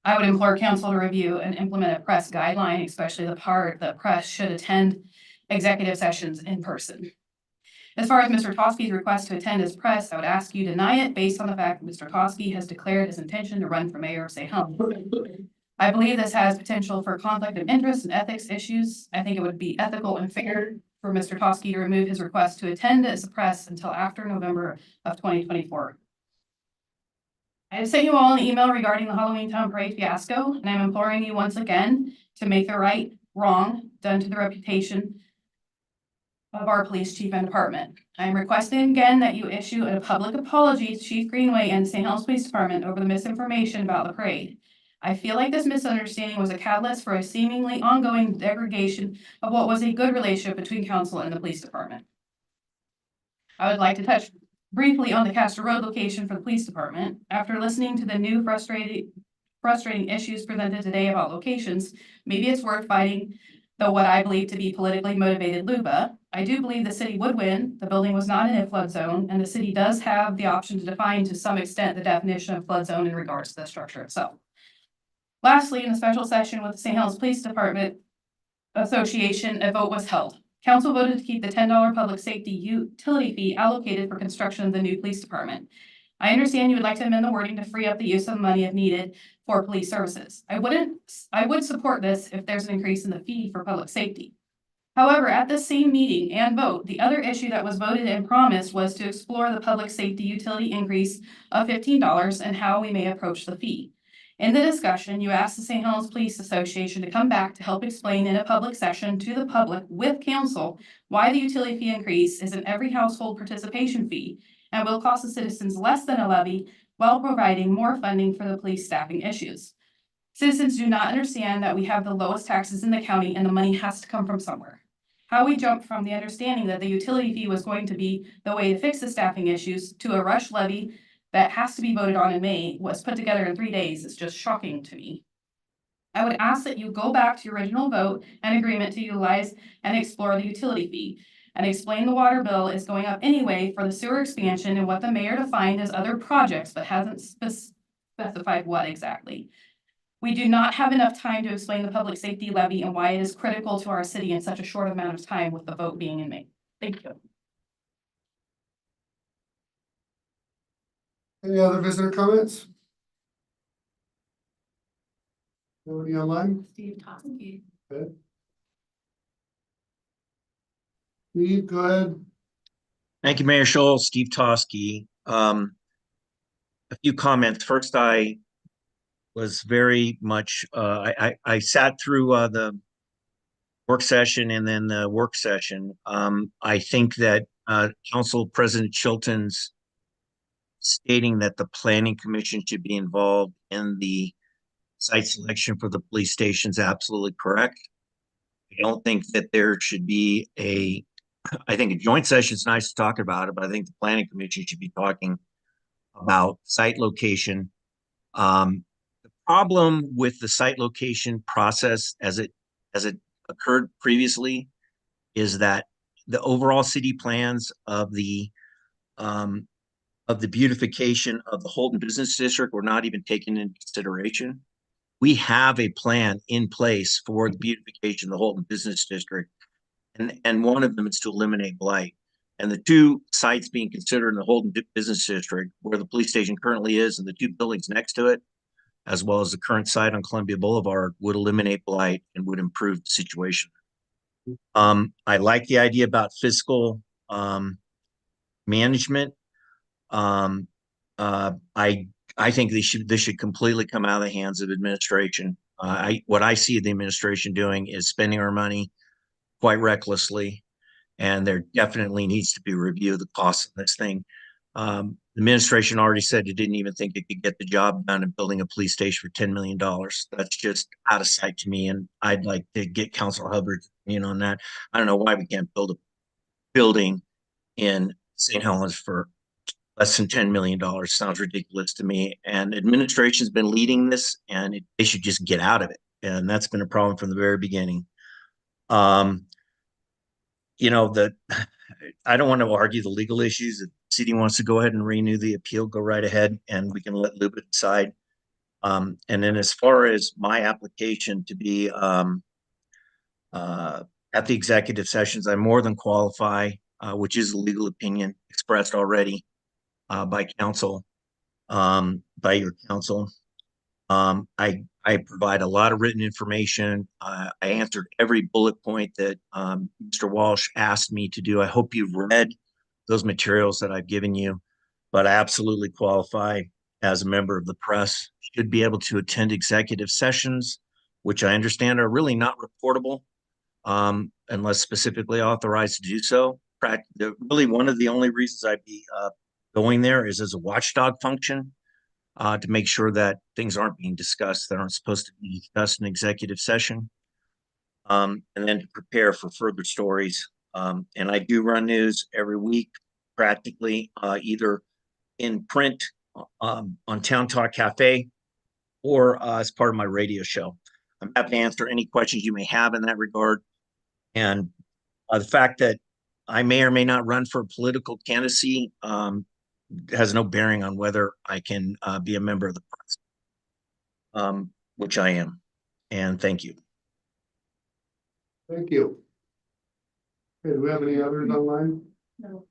I would implore council to review and implement a press guideline, especially the part that press should attend executive sessions in person. As far as Mr. Toski's request to attend as press, I would ask you deny it based on the fact that Mr. Toski has declared his intention to run for mayor of St. Helens. I believe this has potential for conflict of interest and ethics issues. I think it would be ethical and fair for Mr. Toski to remove his request to attend as a press until after November of 2024. I have sent you all an email regarding the Halloween Town Parade fiasco, and I'm imploring you once again to make the right wrong done to the reputation of our police chief and department. I am requesting again that you issue a public apology to Chief Greenway and St. Helens Police Department over the misinformation about the parade. I feel like this misunderstanding was a catalyst for a seemingly ongoing degradation of what was a good relationship between council and the police department. I would like to touch briefly on the Castro Road location for the police department. After listening to the new frustrating issues presented today about locations, maybe it's worth fighting the what I believe to be politically motivated LUBA. I do believe the city would win. The building was not in a flood zone, and the city does have the option to define to some extent the definition of flood zone in regards to the structure itself. Lastly, in a special session with the St. Helens Police Department Association, a vote was held. Council voted to keep the $10 public safety utility fee allocated for construction of the new police department. I understand you would like to amend the wording to free up the use of money if needed for police services. I would support this if there's an increase in the fee for public safety. However, at this same meeting and vote, the other issue that was voted and promised was to explore the public safety utility increase of $15 and how we may approach the fee. In the discussion, you asked the St. Helens Police Association to come back to help explain in a public session to the public with council why the utility fee increase is an every household participation fee and will cost the citizens less than a levy while providing more funding for the police staffing issues. Citizens do not understand that we have the lowest taxes in the county and the money has to come from somewhere. how we jumped from the understanding that the utility fee was going to be the way to fix the staffing issues to a rush levy that has to be voted on in May, was put together in 3 days, is just shocking to me. I would ask that you go back to your original vote and agreement to utilize and explore the utility fee and explain the water bill is going up anyway for the sewer expansion and what the mayor defined as other projects, but hasn't specified what exactly. We do not have enough time to explain the public safety levy and why it is critical to our city in such a short amount of time with the vote being in May. Thank you. Any other visitor comments? Nobody online? Steve Toski. Steve, go ahead. Thank you, Mayor Scholl, Steve Toski. A few comments. First, I was very much, I sat through the work session and then the work session. I think that Council President Chilton's stating that the Planning Commission should be involved in the site selection for the police station is absolutely correct. I don't think that there should be I think a joint session is nice to talk about it, but I think the Planning Commission should be talking about site location. The problem with the site location process as it occurred previously is that the overall city plans of the beautification of the Holton Business District were not even taken into consideration. We have a plan in place for the beautification of the Holton Business District, and one of them is to eliminate blight. And the two sites being considered in the Holton Business District, where the police station currently is, and the two buildings next to it, as well as the current site on Columbia Boulevard, would eliminate blight and would improve the situation. I like the idea about fiscal management. I think this should completely come out of the hands of administration. What I see the administration doing is spending our money quite recklessly, and there definitely needs to be a review of the cost of this thing. The administration already said it didn't even think it could get the job done in building a police station for $10 million. That's just out of sight to me, and I'd like to get Councilor Hubbard's opinion on that. I don't know why we can't build a building in St. Helens for less than $10 million. Sounds ridiculous to me. And administration's been leading this, and they should just get out of it. And that's been a problem from the very beginning. You know, I don't want to argue the legal issues. If the city wants to go ahead and renew the appeal, go right ahead, and we can let Luba decide. And then as far as my application to be at the executive sessions, I more than qualify, which is a legal opinion expressed already by council, by your council. I provide a lot of written information. I answered every bullet point that Mr. Walsh asked me to do. I hope you've read those materials that I've given you, but I absolutely qualify as a member of the press, should be able to attend executive sessions, which I understand are really not reportable unless specifically authorized to do so. Really, one of the only reasons I'd be going there is as a watchdog function. To make sure that things aren't being discussed that aren't supposed to be discussed in executive session. And then to prepare for further stories. And I do run news every week, practically, either in print on Town Talk Cafe or as part of my radio show. I'm happy to answer any questions you may have in that regard. And the fact that I may or may not run for a political candidacy has no bearing on whether I can be a member of the press, which I am. And thank you. Thank you. Okay, do we have any others online? No.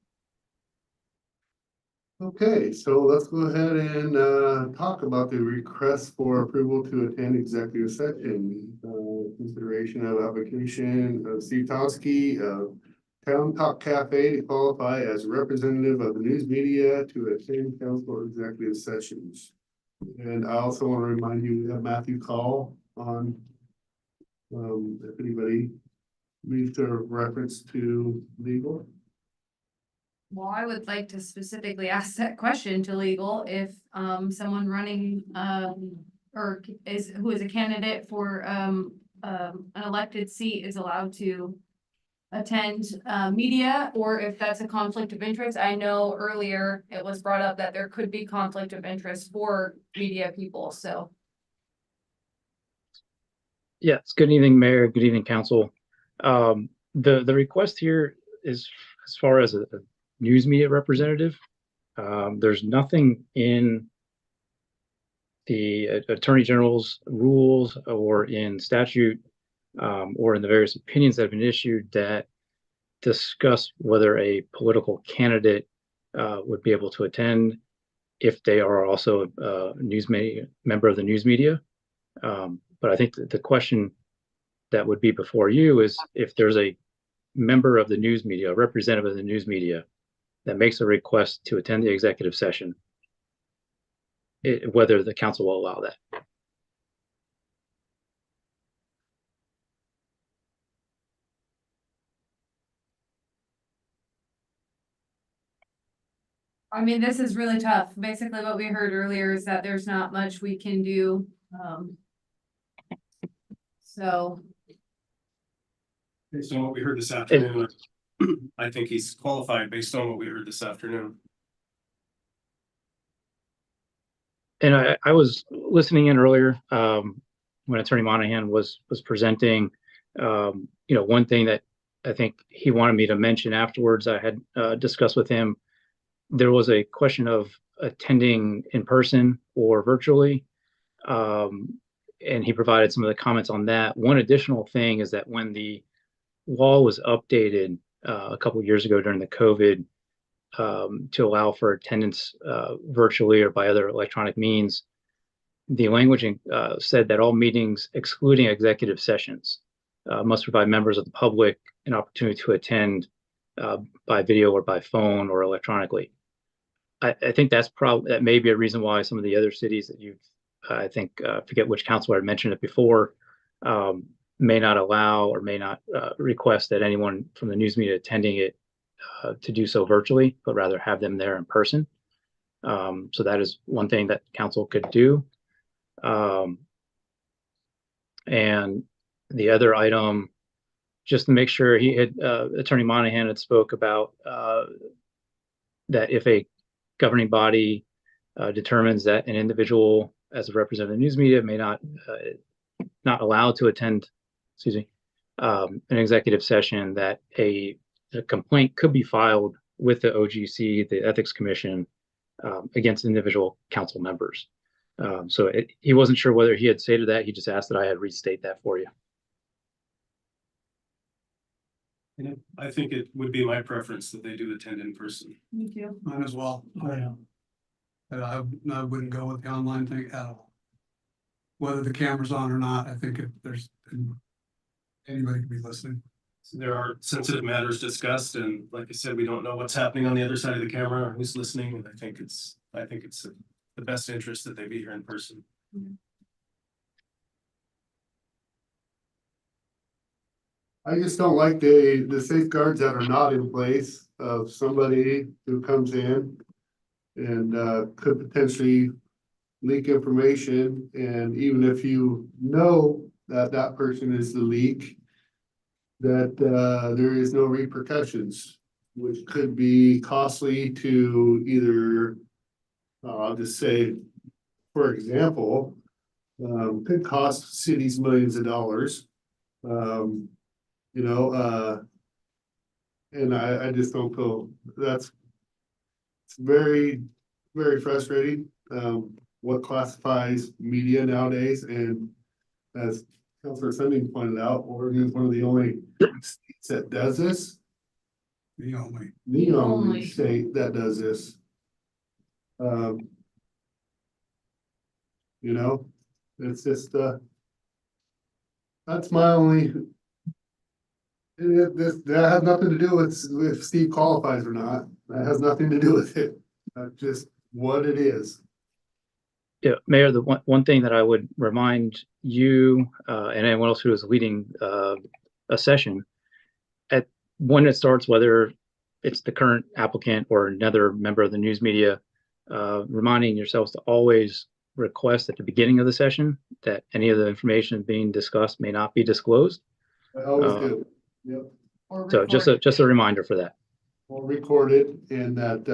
Okay, so let's go ahead and talk about the request for approval to attend executive session. Consideration of application of Steve Toski of Town Talk Cafe to qualify as a representative of the news media to attend council executive sessions. And I also want to remind you, we have Matthew Call on. If anybody needs a reference to legal. Well, I would like to specifically ask that question to legal if someone running or who is a candidate for an elected seat is allowed to attend media, or if that's a conflict of interest. I know earlier it was brought up that there could be conflict of interest for media people, so. Yes, good evening, Mayor. Good evening, Council. The request here is as far as a news media representative. There's nothing in the Attorney General's rules or in statute or in the various opinions that have been issued that discuss whether a political candidate would be able to attend if they are also a news media member of the news media. But I think the question that would be before you is if there's a member of the news media, a representative of the news media that makes a request to attend the executive session, whether the council will allow that. I mean, this is really tough. Basically, what we heard earlier is that there's not much we can do. So. Based on what we heard this afternoon, I think he's qualified based on what we heard this afternoon. And I was listening in earlier when Attorney Monahan was presenting. One thing that I think he wanted me to mention afterwards, I had discussed with him. There was a question of attending in person or virtually, and he provided some of the comments on that. One additional thing is that when the law was updated a couple of years ago during the COVID to allow for attendance virtually or by other electronic means, the language said that all meetings excluding executive sessions must provide members of the public an opportunity to attend by video or by phone or electronically. I think that may be a reason why some of the other cities that you've, I think, forget which councilor had mentioned it before, may not allow or may not request that anyone from the news media attending it to do so virtually, but rather have them there in person. So that is one thing that council could do. And the other item, just to make sure Attorney Monahan had spoke about that if a governing body determines that an individual as a representative of the news media may not allowed to attend, an executive session, that a complaint could be filed with the OGC, the Ethics Commission, against individual council members. So he wasn't sure whether he had stated that. He just asked that I had restate that for you. I think it would be my preference that they do attend in person. Me too. Mine as well. I wouldn't go with the online thing at all. Whether the camera's on or not, I think if there's anybody could be listening. There are sensitive matters discussed, and like I said, we don't know what's happening on the other side of the camera or who's listening. And I think it's the best interest that they be here in person. I just don't like the safeguards that are not in place of somebody who comes in and could potentially leak information. And even if you know that that person is the leak, that there is no repercussions, which could be costly to either, I'll just say, for example, could cost cities millions of dollars. And I just don't feel it's very, very frustrating, what classifies media nowadays. And as Councilor Sunding pointed out, Oregon is one of the only states that does this. The only state that does this. It's just, that's my only. That has nothing to do with if Steve qualifies or not. That has nothing to do with it. That's just what it is. Yeah, Mayor, the one thing that I would remind you and anyone else who is leading a session, when it starts, whether it's the current applicant or another member of the news media, reminding yourselves to always request at the beginning of the session that any of the information being discussed may not be disclosed. I always do. Yep. Or So just a reminder for that. Or recorded in that,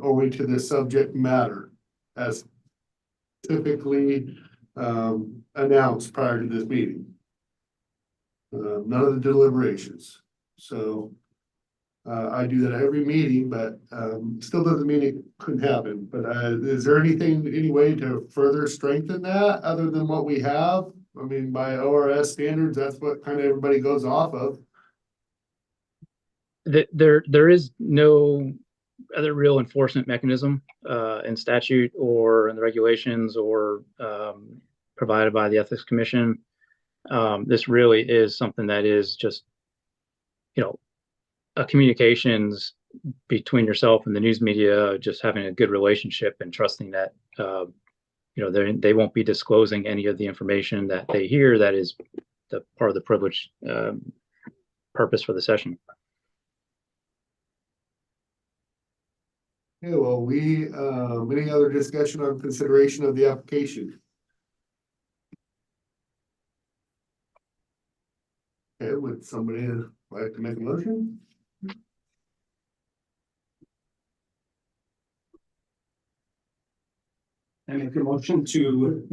only to the subject matter as typically, announced prior to this meeting. None of the deliberations, so. I do that every meeting, but, still doesn't mean it couldn't happen, but, is there any way to further strengthen that other than what we have? I mean, by ORS standards, that's what kind of everybody goes off of. There is no other real enforcement mechanism in statute or in the regulations or provided by the Ethics Commission. This really is something that is just, a communications between yourself and the news media, just having a good relationship and trusting that, they won't be disclosing any of the information that they hear that is the part of the privilege purpose for the session. Okay, well, any other discussion on consideration of the application? Okay, would somebody like to make a motion? I make a motion to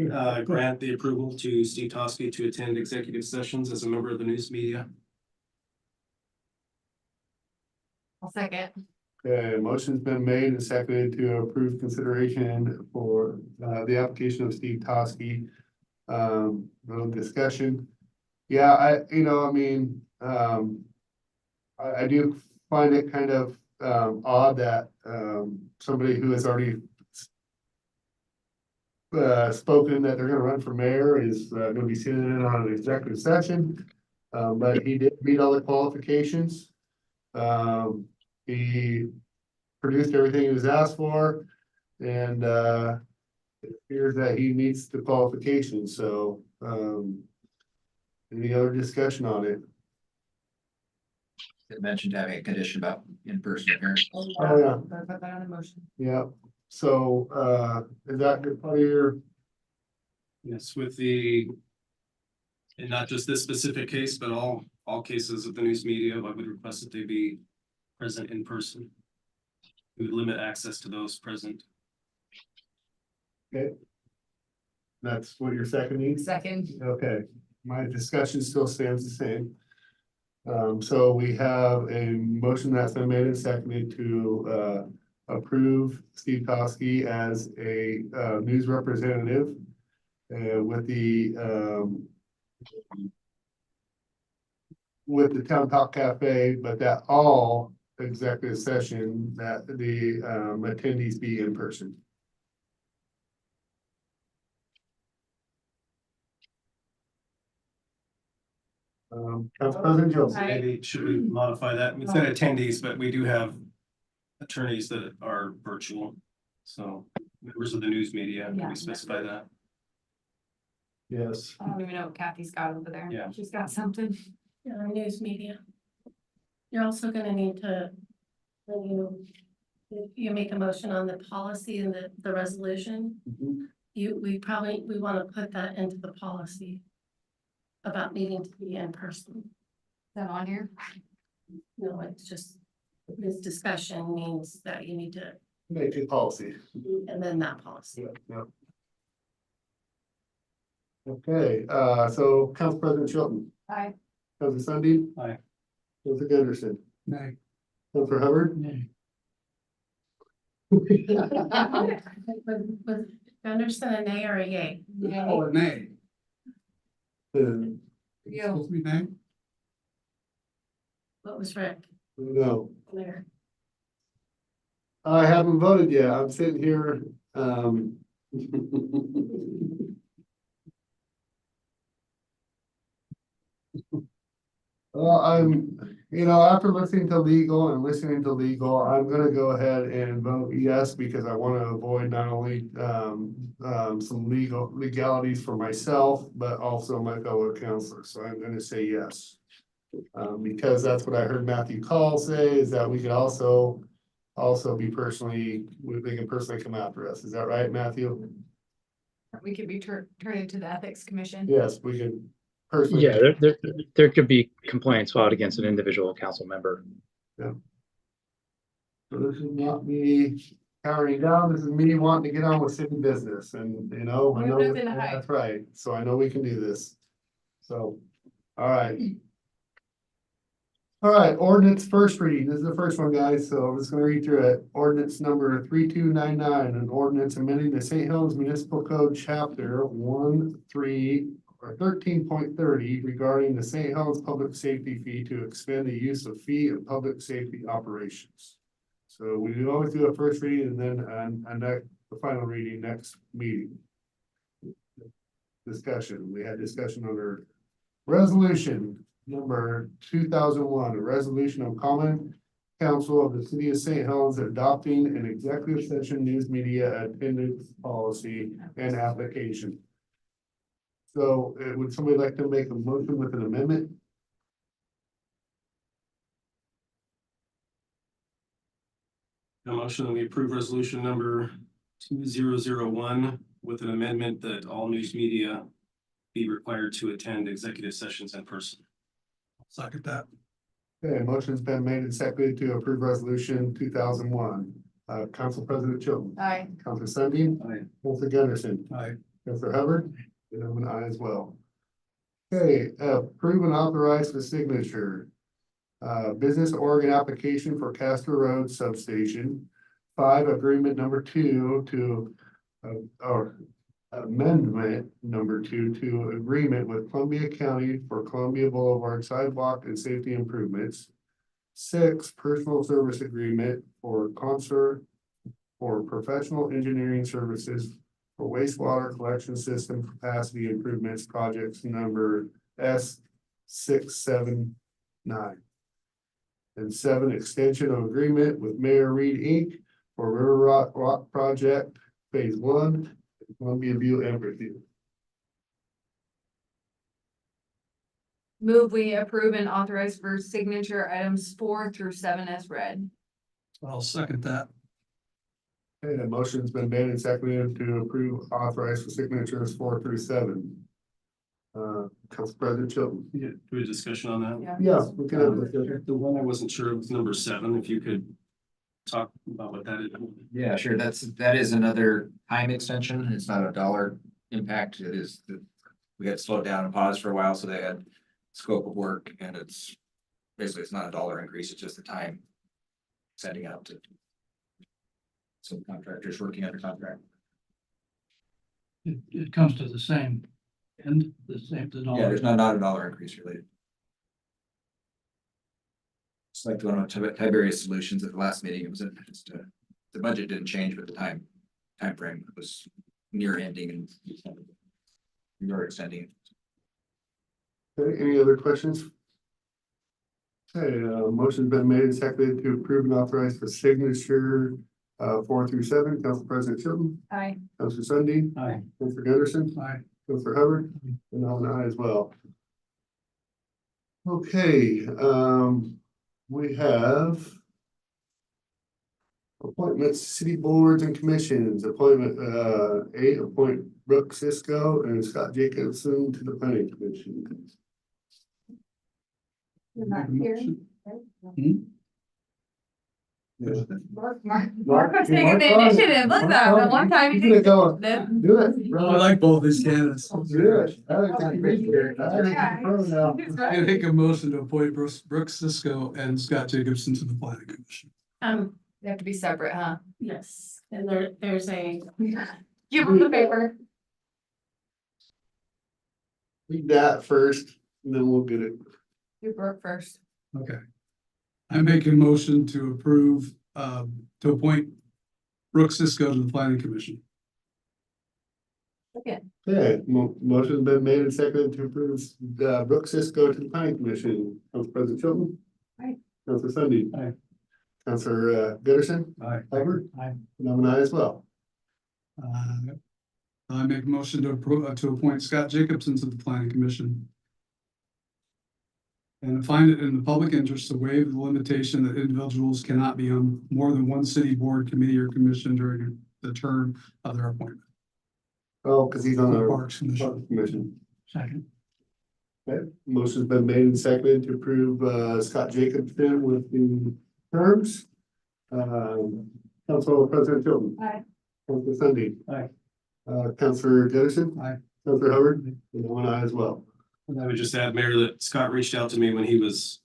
grant the approval to Steve Toskey to attend executive sessions as a member of the news media. I'll second. Okay, motion's been made and seconded to approve consideration for the application of Steve Toskey. No discussion. Yeah, I do find it kind of odd that somebody who has already spoken that they're gonna run for mayor is gonna be sitting in on an executive session. But he did meet all the qualifications. He produced everything he was asked for, and it appears that he meets the qualifications, so any other discussion on it? It mentioned having a condition about in-person appearance. Oh, yeah. Put that on the motion. Yeah, so is that your part of your? Yes, and not just this specific case, but all cases of the news media, I would request that they be present in person. We would limit access to those present. Okay. That's what you're seconding? Second. Okay, my discussion still stands the same. So we have a motion that's been made and seconded to approve Steve Toskey as a news representative with the Town Talk Cafe, but that all executive session that the attendees be in person. Council President Jones. Maybe should we modify that? We said attendees, but we do have attorneys that are virtual. So members of the news media, can we specify that? Yes. I don't even know what Kathy's got over there. Yeah. She's got something. Yeah, news media. You're also gonna need to, when you make a motion on the policy and the resolution, we wanna put that into the policy about needing to be in person. Is that on here? No, it's just, this discussion means that you need to, Make it policy. and then that policy. Yeah. Okay, so Council President Chilton. Aye. Council Sunday. Aye. Council Gunderson. Nay. Council Hubbard. Nay. Was Gunderson a nay or a yay? Oh, a nay. Then, Supposed to be nay? What was Rick? no, There. I haven't voted yet. I'm sitting here, well, after listening to legal, I'm gonna go ahead and vote yes, because I wanna avoid not only, some legalities for myself, but also my fellow counselors, so I'm gonna say yes. Because that's what I heard Matthew Call say, is that we could also be they can personally come after us, is that right, Matthew? We could be turned into the Ethics Commission. Yes, we can. personally. Yeah, there could be complaints filed against an individual council member. So this is not me powering down, this is me wanting to get on with city business and, I know, nothing to hide. that's right, so I know we can do this. So, all right. All right, ordinance first reading, this is the first one, guys, so I'm just gonna read through it. Ordinance number 3299, an ordinance amending the St. Helens Municipal Code, chapter 13.30 regarding the St. Helens Public Safety Fee to expand the use of fee in public safety operations. So we always do a first reading and then, and the final reading next meeting. Discussion, we had discussion under resolution number 2001, a resolution of common council of the city of St. Helens adopting an executive session news media attendance policy and application. So would somebody like to make a motion with an amendment? A motion that we approve resolution number 2001 with an amendment that all news media be required to attend executive sessions in person. Second that. Okay, motion's been made and seconded to approve resolution 2001. Council President Chilton. Aye. Council Sundin. Aye. Council Gunderson. Aye. Council Hubbard. And I'm an aye as well. Okay, approve and authorize the signature. Business Oregon application for Castro Road Substation. 5, agreement number 2 to, or amendment number 2 to agreement with Columbia County for Columbia Boulevard sidewalk and safety improvements. 6, personal service agreement for concert for professional engineering services for wastewater collection system capacity improvements projects number S679. And 7, extension of agreement with Mayor Reed Inc. for River Rock Project Phase 1, Columbia View Amphitheater. Move we approve and authorize for signature items 4 through 7 as read. I'll second that. Okay, the motion's been made and seconded to approve, authorize for signatures 4 through 7. Council President Chilton. Yeah, do we have discussion on that? Yeah, we can have a discussion. The one I wasn't sure was number 7, if you could talk about what that is. Yeah, sure. That is another time extension. It's not a dollar impact. It is, we got slowed down and paused for a while, so they had scope of work, and it's basically, it's not a dollar increase, it's just the time setting out to some contractors working under contract. It comes to the same end, the dollar. Yeah, there's not a dollar increase related. It's like the one with Tiberius Solutions at the last meeting. It was just the budget didn't change, but the time frame was near ending and we were extending it. Okay, any other questions? Okay, motion's been made and seconded to approve and authorize for signature 4 through 7. Council President Chilton. Aye. Council Sundin. Aye. Council Gunderson. Aye. Council Hubbard. And I'm an aye as well. Okay, we have appointments, city boards and commissions. Appointment 8, appoint Brooke Cisco and Scott Jacobson to the planning commission. You're not here. Yeah. Mark was taking the initiative. Look at that. The one time You he can takes go. the. Do it. I like both these candidates. Do it. I think it's great here. I think it's pro now. I make a motion to appoint Brooke Cisco and Scott Jacobson to the planning commission. They have to be separate, huh? Yes, and there's a. Give them the paper. Read that first, and then we'll get it. Do Brooke first. Okay. I make a motion to approve, to appoint Brooke Cisco to the planning commission. Okay. Okay, motion's been made and seconded to approve Brooke Cisco to the planning commission. Council President Chilton. Aye. Council Sunday. Aye. Councilor Gunderson. Aye. Hubbard. Aye. And I'm an aye as well. I make a motion to appoint Scott Jacobson to the planning commission. And find it in the public interest to waive the limitation that individuals cannot be on more than one city board, committee, or commission during the term of their appointment. Oh, because he's on the Parks Commission. Parks Commission. Second. Okay, motion's been made and seconded to approve, Scott Jacobson with the terms. Council President Chilton. Aye. Council Sunday. Aye. Councilor Jennison. Aye. Councilor Hubbard, and one aye as well. And I would just add, Mayor, that Scott reached out to me when he was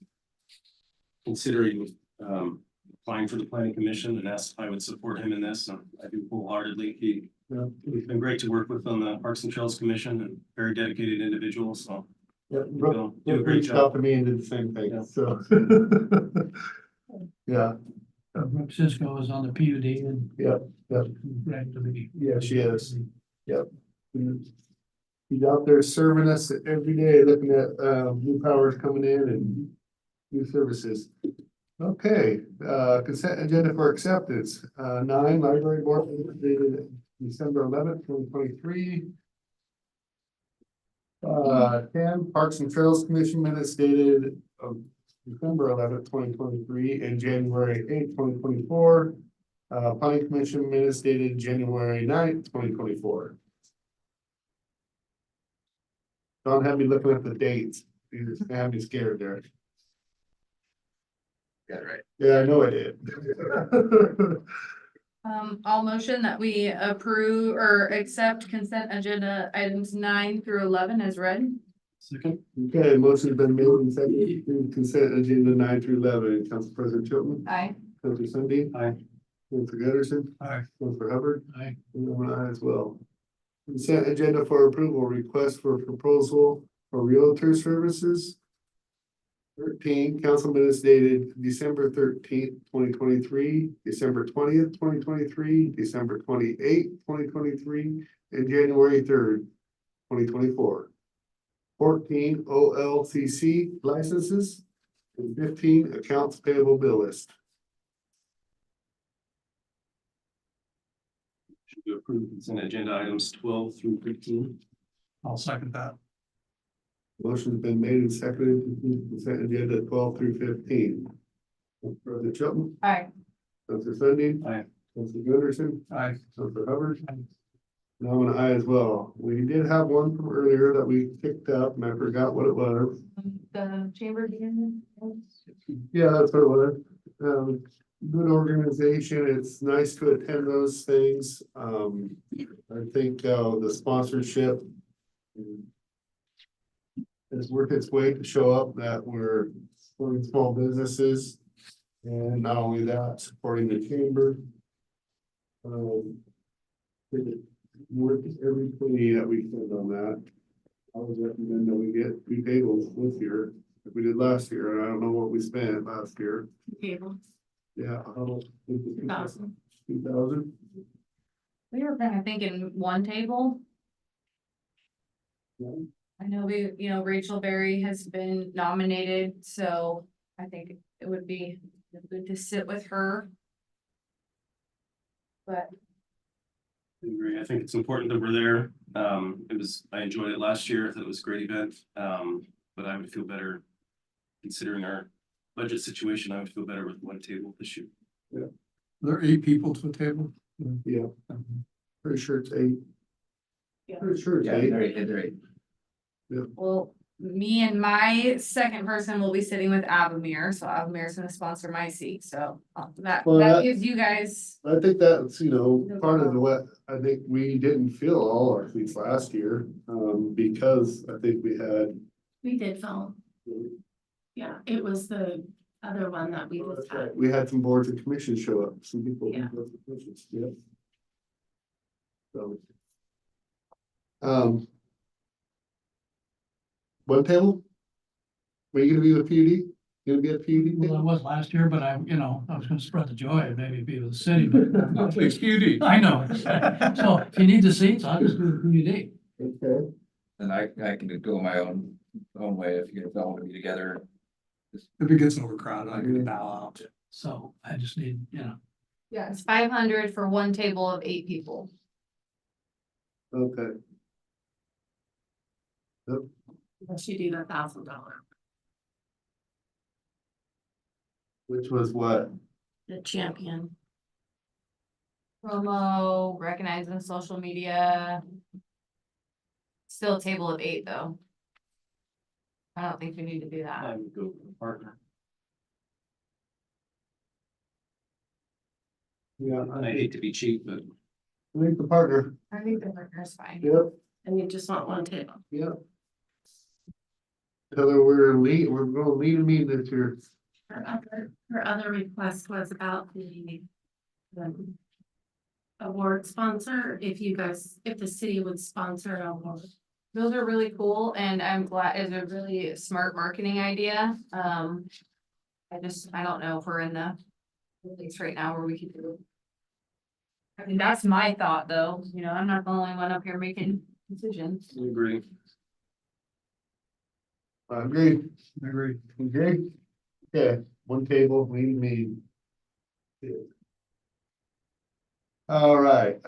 considering applying for the planning commission and asked if I would support him in this, and I do wholeheartedly. He's been great to work with on the Parks and Trails Commission and very dedicated individual, so. Yeah, Brooke do a great job to me and did the same thing, so. Yeah, Brooke Cisco is on the PUD and. Yep, yep. Glad to be. yeah, she is. Yep. He's out there serving us every day, looking at, new powers coming in and new services. Okay, consent agenda for acceptance, 9, library board minutes dated December 11th, 2023. 10, Parks and Trails Commission minutes dated December 11th, 2023, and January 8th, 2024. Planning Commission minutes dated January 9th, 2024. Don't have me looking at the dates. You just have me scared there. Got it right. Yeah, I know I did. I'll motion that we approve or accept consent agenda items 9 through 11 as read. Second. Okay, motion's been made and seconded to consent agenda 9 through 11. Council President Chilton. Aye. Councilor Sunday. Aye. Councilor Gunderson. Aye. Councilor Hubbard. Aye. And one aye as well. Consent agenda for approval, request for proposal for realtor services. 13, council minutes dated December 13th, 2023, December 20th, 2023, December 28th, 2023, and January 3rd, 2024. 14, OLCC licenses, and 15, accounts payable bill list. Should approve consent agenda items 12 through 15. I'll second that. Motion's been made and seconded to approve consent agenda 12 through 15. President Chilton. Aye. Councilor Sunday. Aye. Councilor Gunderson. Aye. Councilor Hubbard. And I'm an aye as well. We did have one from earlier that we picked up and I forgot what it was. The chamber again. Yeah, that's what it was. Good organization. It's nice to attend those things. I think, the sponsorship has worked its way to show up that we're supporting small businesses. And not only that, supporting the chamber. Worth every penny that we spend on that. I would recommend that we get 2 tables this year, if we did last year, and I don't know what we spent last year. Table. Yeah. 2,000. 2,000. We were kind of thinking one table. Yeah. I know Rachel Berry has been nominated, so I think it would be good to sit with her. But I agree. I think it's important that we're there. I enjoyed it last year. I thought it was a great event. But I would feel better considering our budget situation. I would feel better with one table this year. Yeah. There are 8 people to the table. Yeah. Pretty sure it's 8. Pretty sure it's Yeah, 8. they're eight. well, me and my second person will be sitting with Avamere, so Avamere's gonna sponsor my seat, so that Well, that- gives you guys. I think that's, part of what I think we didn't fill all our seats last year, because I think we had. We did film. Yeah, it was the other one that we just had. We had some boards and commissions show up, some people. Yeah. Yeah. So. One table? Were you gonna be with PUD? You gonna be at PUD? Well, I was last year, but I was gonna spread the joy and maybe be with the city, but. It's PUD. I know. So if you need the seats, I'll just do the PUD. Okay. And I can go my own way if you don't want to be together. If it gets overcrowded, I can bow out. So I just need, Yeah, it's 500 for one table of 8 people. Okay. Unless you do the $1,000. Which was what? The champion. Promo, recognizing social media. Still a table of 8 though. I don't think we need to do that. I would go with a partner. Yeah, I hate to be cheap, but I think the partner, I think the partner's fine. yep, And you just want one table. yep. Tell her we're gonna lead a meeting this year. Her other request was about the award sponsor, if the city would sponsor an award. Those are really cool and I'm glad it's a really smart marketing idea. I don't know if we're in the place right now where we could do. I mean, that's my thought though, you know, I'm not the only one up here making decisions. I agree. I agree. Okay, okay, one table, lead meeting. All right,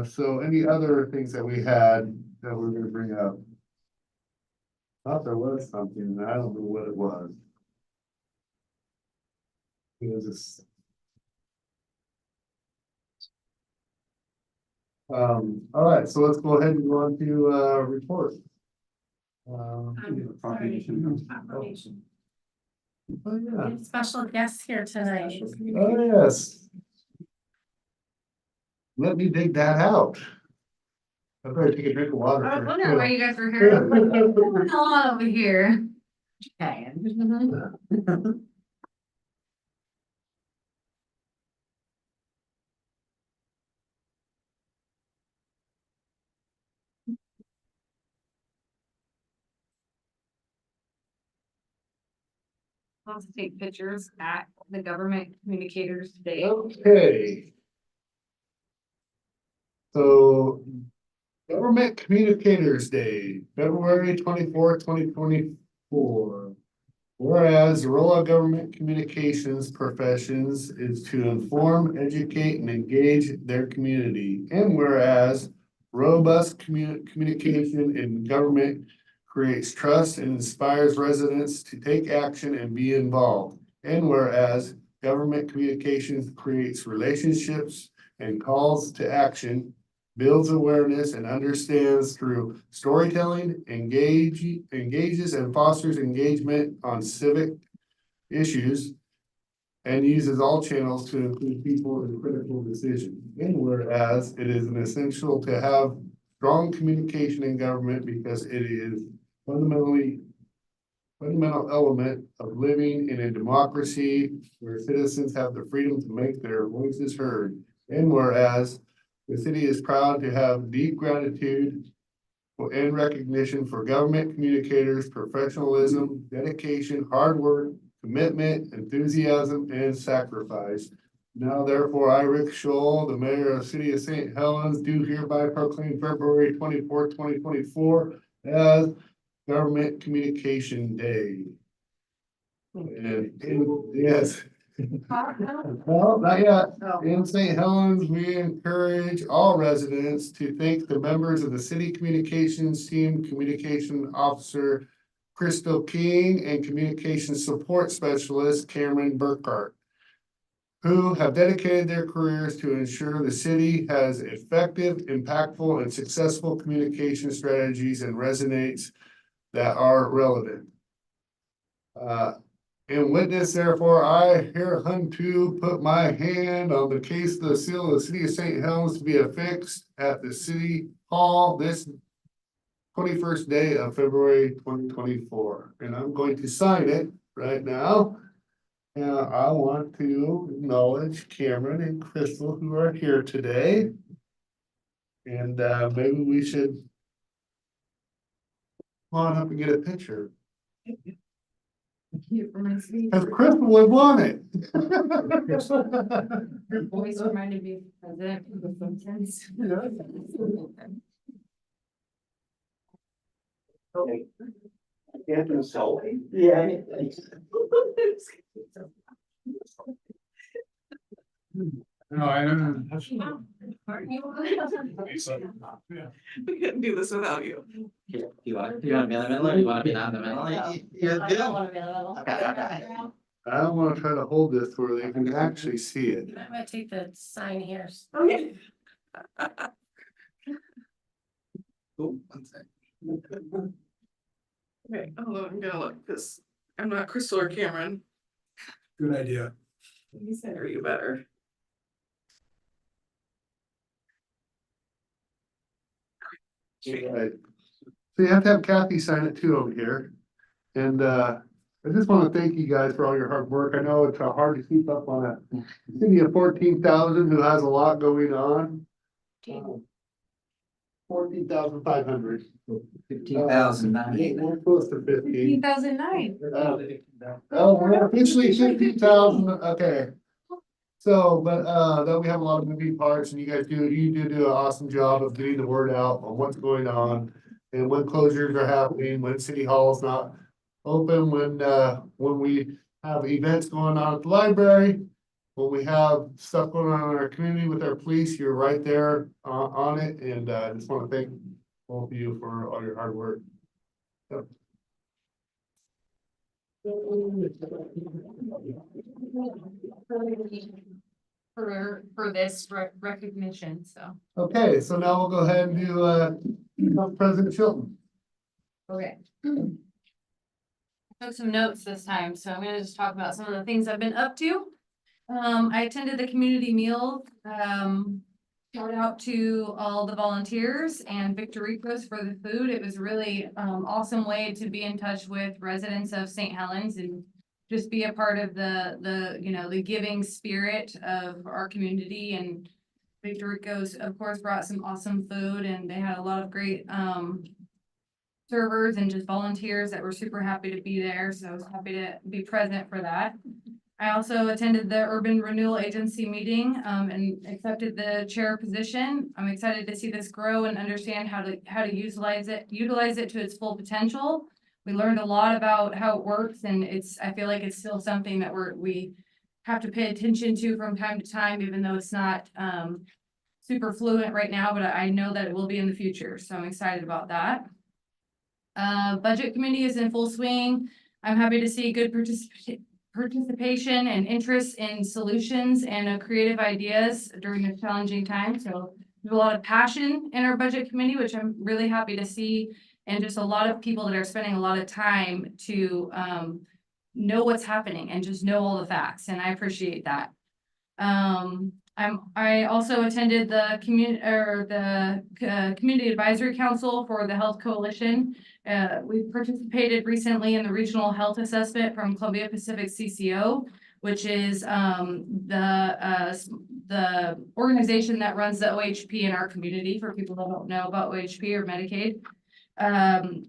so any other things that we had that we're gonna bring up? Thought there was something, and I don't know what it was. It was just. All right, so let's go ahead and go on to, report. Proclamation. Oh, yeah. We have special guests here tonight. Oh, yes. Let me dig that out. I better take a drink of water. I was first, wondering why too. you guys were here. What's going on over here? Okay. Let's take pictures at the government communicators day. Okay. So, Government Communicators Day, February 24th, 2024. Whereas the role of government communications professions is to inform, educate, and engage their community. And whereas robust communication in government creates trust and inspires residents to take action and be involved. And whereas government communications creates relationships and calls to action, builds awareness and understands through storytelling, engages and fosters engagement on civic issues, and uses all channels to include people in critical decisions. And whereas it is an essential to have strong communication in government because it is fundamental element of living in a democracy where citizens have the freedom to make their voices heard. And whereas the city is proud to have deep gratitude and recognition for government communicators' professionalism, dedication, hard work, commitment, enthusiasm, and sacrifice. Now therefore, I, Rick Scholl, the mayor of the city of St. Helens, do hereby proclaim February 24th, 2024 as Government Communication Day. And yes. Well, not yet. In St. Helens, we encourage all residents to thank the members of the city communications team, communication officer Crystal King, and communication support specialist Cameron Burkhart, who have dedicated their careers to ensure the city has effective, impactful, and successful communication strategies and resonates that are relevant. In witness, therefore, I hereunto put my hand on the case of the seal of the city of St. Helens to be affixed at the city hall this 21st day of February 2024. And I'm going to sign it right now. And I want to acknowledge Cameron and Crystal who are here today. And maybe we should come on up and get a picture. Because Crystal would want it. Always reminded me of president of the sentence. Okay. Yeah, so, yeah. No, I don't. We couldn't do this without you. you want to be in the middle or you want to be not in the middle? I don't want to try to hold this where they can actually see it. I'm gonna take the sign here. Okay. Cool, one sec. Okay, although I'm gonna look, because I'm not Crystal or Cameron. Good idea. You said, are you better? Right. So you have to have Kathy sign it too over here. And I just want to thank you guys for all your hard work. I know it's hard to keep up on a city of 14,000 who has a lot going on. 14,500. 15,009. We're close to 15. 2009. Oh, we're officially 15,000, okay. So, but that we have a lot of moving parts and you guys do an awesome job of getting the word out on what's going on. And when closures are happening, when city hall's not open, when we have events going on at the library. When we have stuff going on in our community with our police, you're right there on it, and I just want to thank both of you for all your hard work. Yep. For this recognition, so. Okay, so now we'll go ahead and do President Chilton. Okay. Took some notes this time, so I'm gonna just talk about some of the things I've been up to. I attended the community meal. Shout out to all the volunteers and Victoricos for the food. It was really awesome way to be in touch with residents of St. Helens and just be a part of the giving spirit of our community. And Victoricos, of course, brought some awesome food, and they had a lot of great servers and just volunteers that were super happy to be there. So I was happy to be present for that. I also attended the Urban Renewal Agency meeting and accepted the chair position. I'm excited to see this grow and understand how to utilize it to its full potential. We learned a lot about how it works, and I feel like it's still something that we have to pay attention to from time to time, even though it's not super fluent right now, but I know that it will be in the future. So I'm excited about that. Budget committee is in full swing. I'm happy to see good participation and interest in solutions and creative ideas during a challenging time. So there's a lot of passion in our budget committee, which I'm really happy to see. And just a lot of people that are spending a lot of time to know what's happening and just know all the facts. And I appreciate that. I also attended the Community Advisory Council for the Health Coalition. We participated recently in the Regional Health Assessment from Columbia Pacific CCO, which is the organization that runs the OHP in our community, for people who don't know about OHP or Medicaid.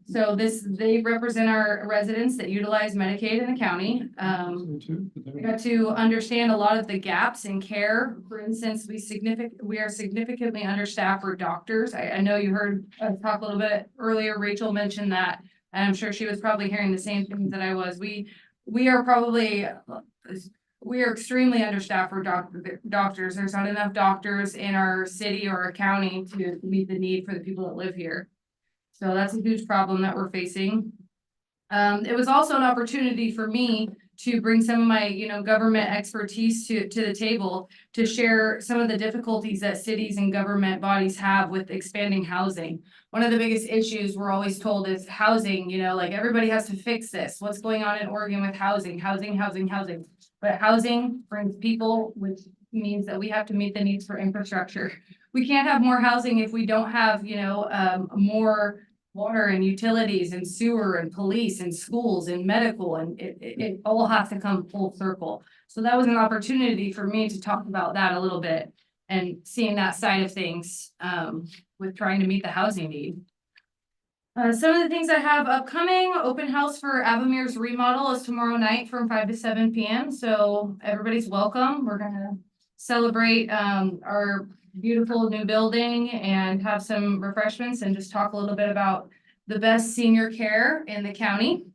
So they represent our residents that utilize Medicaid in the county. We got to understand a lot of the gaps in care. For instance, we are significantly understaffed for doctors. I know you heard us talk a little bit earlier. Rachel mentioned that, and I'm sure she was probably hearing the same things that I was. We are extremely understaffed for doctors. There's not enough doctors in our city or our county to meet the need for the people that live here. So that's a huge problem that we're facing. It was also an opportunity for me to bring some of my, government expertise to the table to share some of the difficulties that cities and government bodies have with expanding housing. One of the biggest issues we're always told is housing, like everybody has to fix this. What's going on in Oregon with housing? But housing brings people, which means that we have to meet the needs for infrastructure. We can't have more housing if we don't have, more water and utilities and sewer and police and schools and medical, and it all has to come full circle. So that was an opportunity for me to talk about that a little bit and seeing that side of things with trying to meet the housing need. Some of the things I have upcoming: open house for Avamir's remodel is tomorrow night from 5 to 7 p.m. So everybody's welcome. We're gonna celebrate our beautiful new building and have some refreshments and just talk a little bit about the best senior care in the county.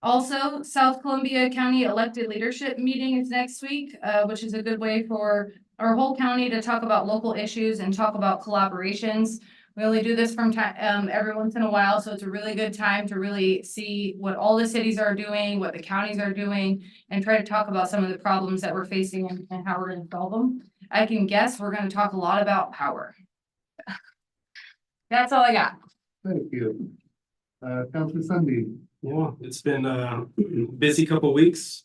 Also, South Columbia County elected leadership meeting is next week, which is a good way for our whole county to talk about local issues and talk about collaborations. We only do this from time every once in a while, so it's a really good time to really see what all the cities are doing, what the counties are doing, and try to talk about some of the problems that we're facing and how we're going to solve them. I can guess we're going to talk a lot about power. That's all I got. Thank you. Councilor Sunday. Yeah, it's been a busy couple weeks.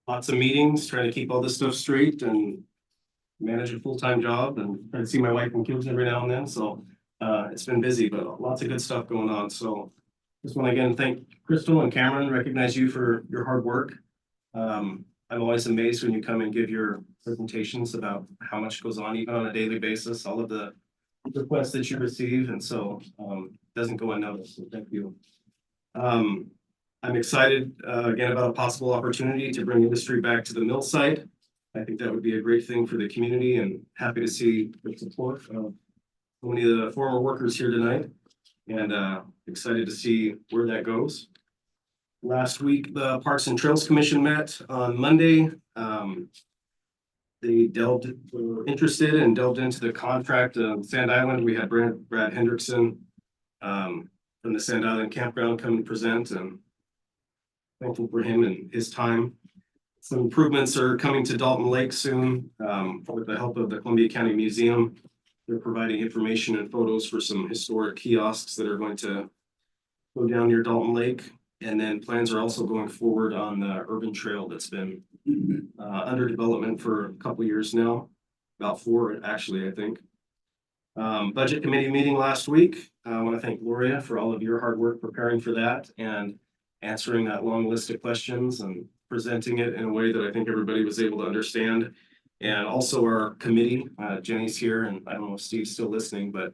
Lots of meetings, trying to keep all this stuff straight and manage a full-time job and try to see my wife and kids every now and then. So it's been busy, but lots of good stuff going on. So just want to again thank Crystal and Cameron, recognize you for your hard work. I'm always amazed when you come and give your presentations about how much goes on even on a daily basis, all of the requests that you receive. And so doesn't go unnoticed. So thank you. I'm excited again about a possible opportunity to bring industry back to the mill site. I think that would be a great thing for the community and happy to see the support of so many of the former workers here tonight and excited to see where that goes. Last week, the Parks and Trails Commission met on Monday. They were interested and delved into the contract of Sand Island. We had Brad Hendrickson from the Sand Island Campground come and present, and thankful for him and his time. Some improvements are coming to Dalton Lake soon with the help of the Columbia County Museum. They're providing information and photos for some historic kiosks that are going to go down near Dalton Lake. And then plans are also going forward on the urban trail that's been under development for a couple years now, about 4 actually, I think. Budget committee meeting last week. I want to thank Gloria for all of your hard work preparing for that and answering that long list of questions and presenting it in a way that I think everybody was able to understand. And also our committee, Jenny's here, and I don't know if Steve's still listening, but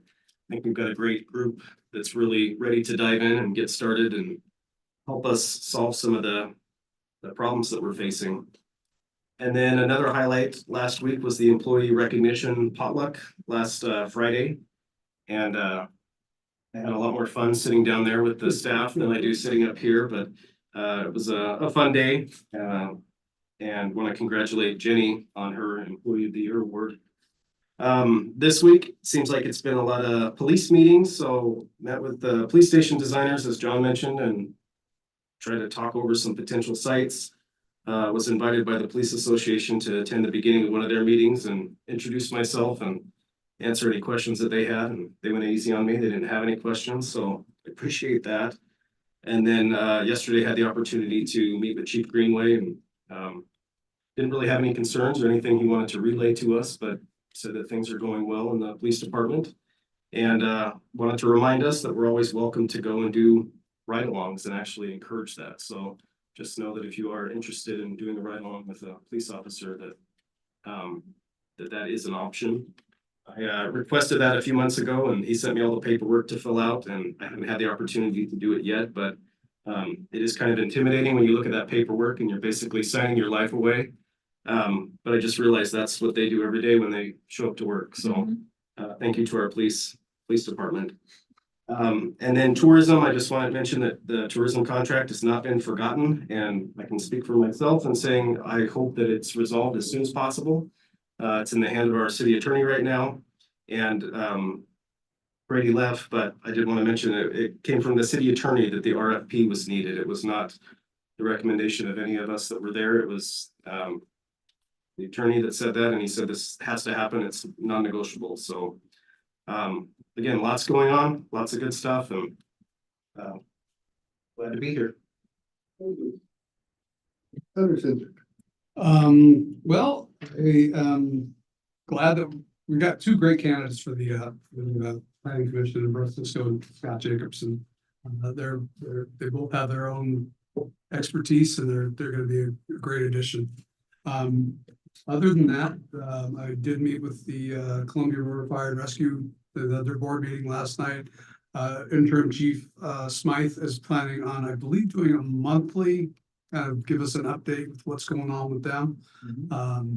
I think we've got a great group that's really ready to dive in and get started and help us solve some of the problems that we're facing. And then another highlight last week was the employee recognition potluck last Friday. And I had a lot more fun sitting down there with the staff than I do sitting up here, but it was a fun day. And want to congratulate Jenny on her Employee of the Year award. This week seems like it's been a lot of police meetings. So met with the police station designers, as John mentioned, and tried to talk over some potential sites. Was invited by the Police Association to attend the beginning of one of their meetings and introduce myself and answer any questions that they had. And they went easy on me. They didn't have any questions, so I appreciate that. And then yesterday had the opportunity to meet with Chief Greenway and didn't really have any concerns or anything he wanted to relay to us, but said that things are going well in the police department. And wanted to remind us that we're always welcome to go and do ride-alongs and actually encourage that. So just know that if you are interested in doing a ride-along with a police officer, that that is an option. I requested that a few months ago and he sent me all the paperwork to fill out, and I haven't had the opportunity to do it yet, but it is kind of intimidating when you look at that paperwork and you're basically signing your life away. But I just realized that's what they do every day when they show up to work. So thank you to our police department. And then tourism, I just want to mention that the tourism contract has not been forgotten, and I can speak for myself in saying I hope that it's resolved as soon as possible. It's in the hand of our city attorney right now, and Brady left, but I did want to mention it came from the city attorney that the RFP was needed. It was not the recommendation of any of us that were there. It was the attorney that said that, and he said this has to happen. It's non-negotiable. So again, lots going on, lots of good stuff, and glad to be here. Anderson. Well, glad that we got 2 great candidates for the planning commission in Brooklyn, and Scott Jacobson. They both have their own expertise, and they're going to be a great addition. Other than that, I did meet with the Columbia River Fire and Rescue, their board meeting last night. Interim Chief Smythe is planning on, I believe, doing a monthly give us an update with what's going on with them.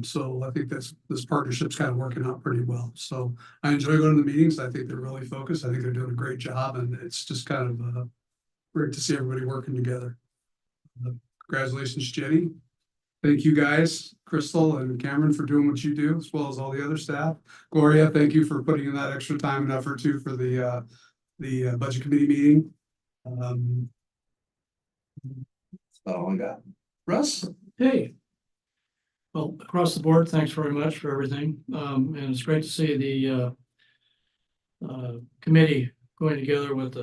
So I think this partnership's kind of working out pretty well. So I enjoy going to the meetings. I think they're really focused. I think they're doing a great job, and it's just kind of great to see everybody working together. Congratulations, Jenny. Thank you guys, Crystal and Cameron, for doing what you do, as well as all the other staff. Gloria, thank you for putting in that extra time and effort too for the budget committee meeting. That's all I got. Russ? Hey. Well, across the board, thanks very much for everything. And it's great to see the committee going together with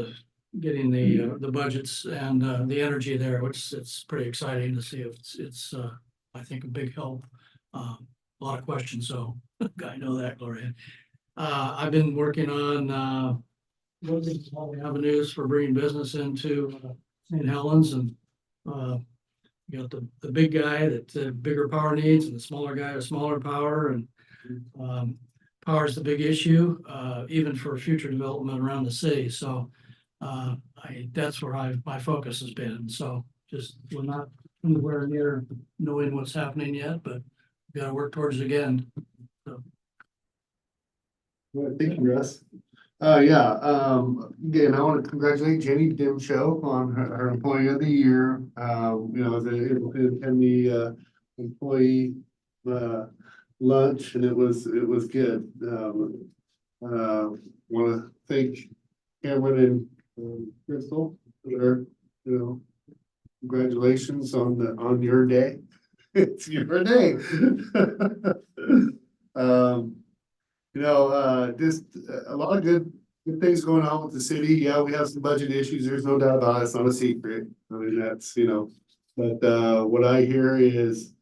getting the budgets and, the energy there, which it's pretty exciting to see. It's, I think, a big help. A lot of questions, so I know that, Gloria. I've been working on, looking at all the avenues for bringing business into St. Helens, and you got the big guy that bigger power needs, and the smaller guy with smaller power, and power is the big issue, even for future development around the city. So that's where my focus has been. So just, we're not anywhere near knowing what's happening yet, but we gotta work towards it again. So. Well, thank you, Russ. Again, I want to congratulate Jenny Dimshow on her Employee of the Year. As the employee lunch, and it was good. Want to thank Cameron and Crystal for their, congratulations on your day. It's your day. Just a lot of good things going on with the city. Yeah, we have some budget issues. There's no doubt about it. It's not a secret. I mean, that's, but what I hear is,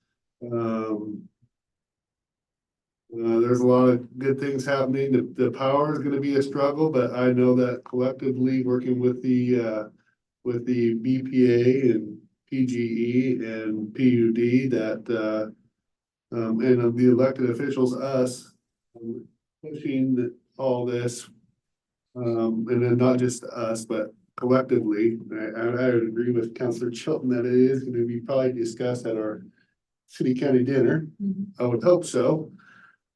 there's a lot of good things happening. The power is gonna be a struggle, but I know that collectively working with the BPA and PGE and PUD that, and of the elected officials, us, pushing all this, and then not just us, but collectively. I agree with Councilor Chilton that it is going to be probably discussed at our city county dinner. I would hope so.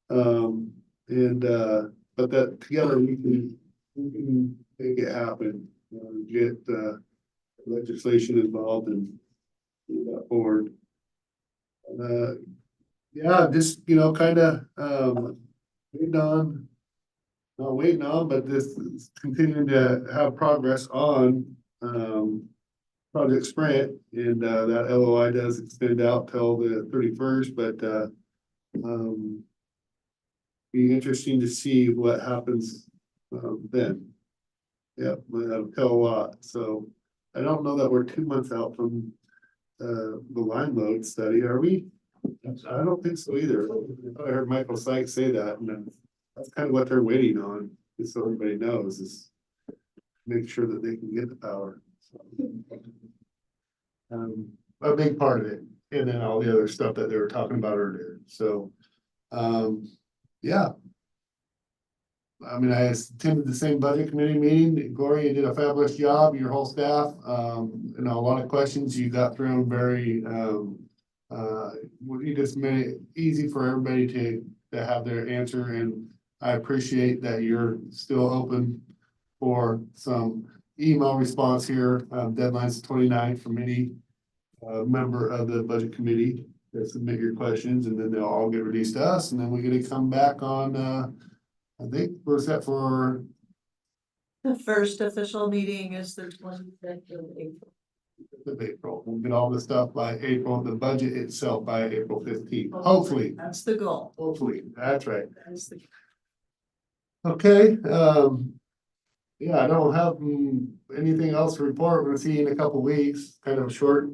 But that together we can make it happen, get legislation involved and move that forward. Just, kind of, not waiting on, but this is continuing to have progress on, Project Sprint, and, that LOI does extend out till the 31st, but, be interesting to see what happens, then. Yeah, that'll tell a lot. So I don't know that we're 2 months out from, the line load study, are we? I don't think so either. I heard Michael Sykes say that, and then that's kind of what they're waiting on, just so everybody knows, is make sure that they can get the power. So, a big part of it, and then all the other stuff that they were talking about earlier. So, I mean, I attended the same budget committee meeting. Gloria did a fabulous job, your whole staff. A lot of questions you got through them very, you just made it easy for everybody to have their answer, and I appreciate that you're still open for some email response here. Deadline's 29 from any member of the budget committee to submit your questions, and then they'll all get released to us, and then we're gonna come back on, I think we're set for The first official meeting is the 25th of April. April. We'll get all the stuff by April, the budget itself by April 15th, hopefully. That's the goal. Hopefully, that's right. That's the. Okay, I don't have anything else to report. We'll see you in a couple weeks, kind of short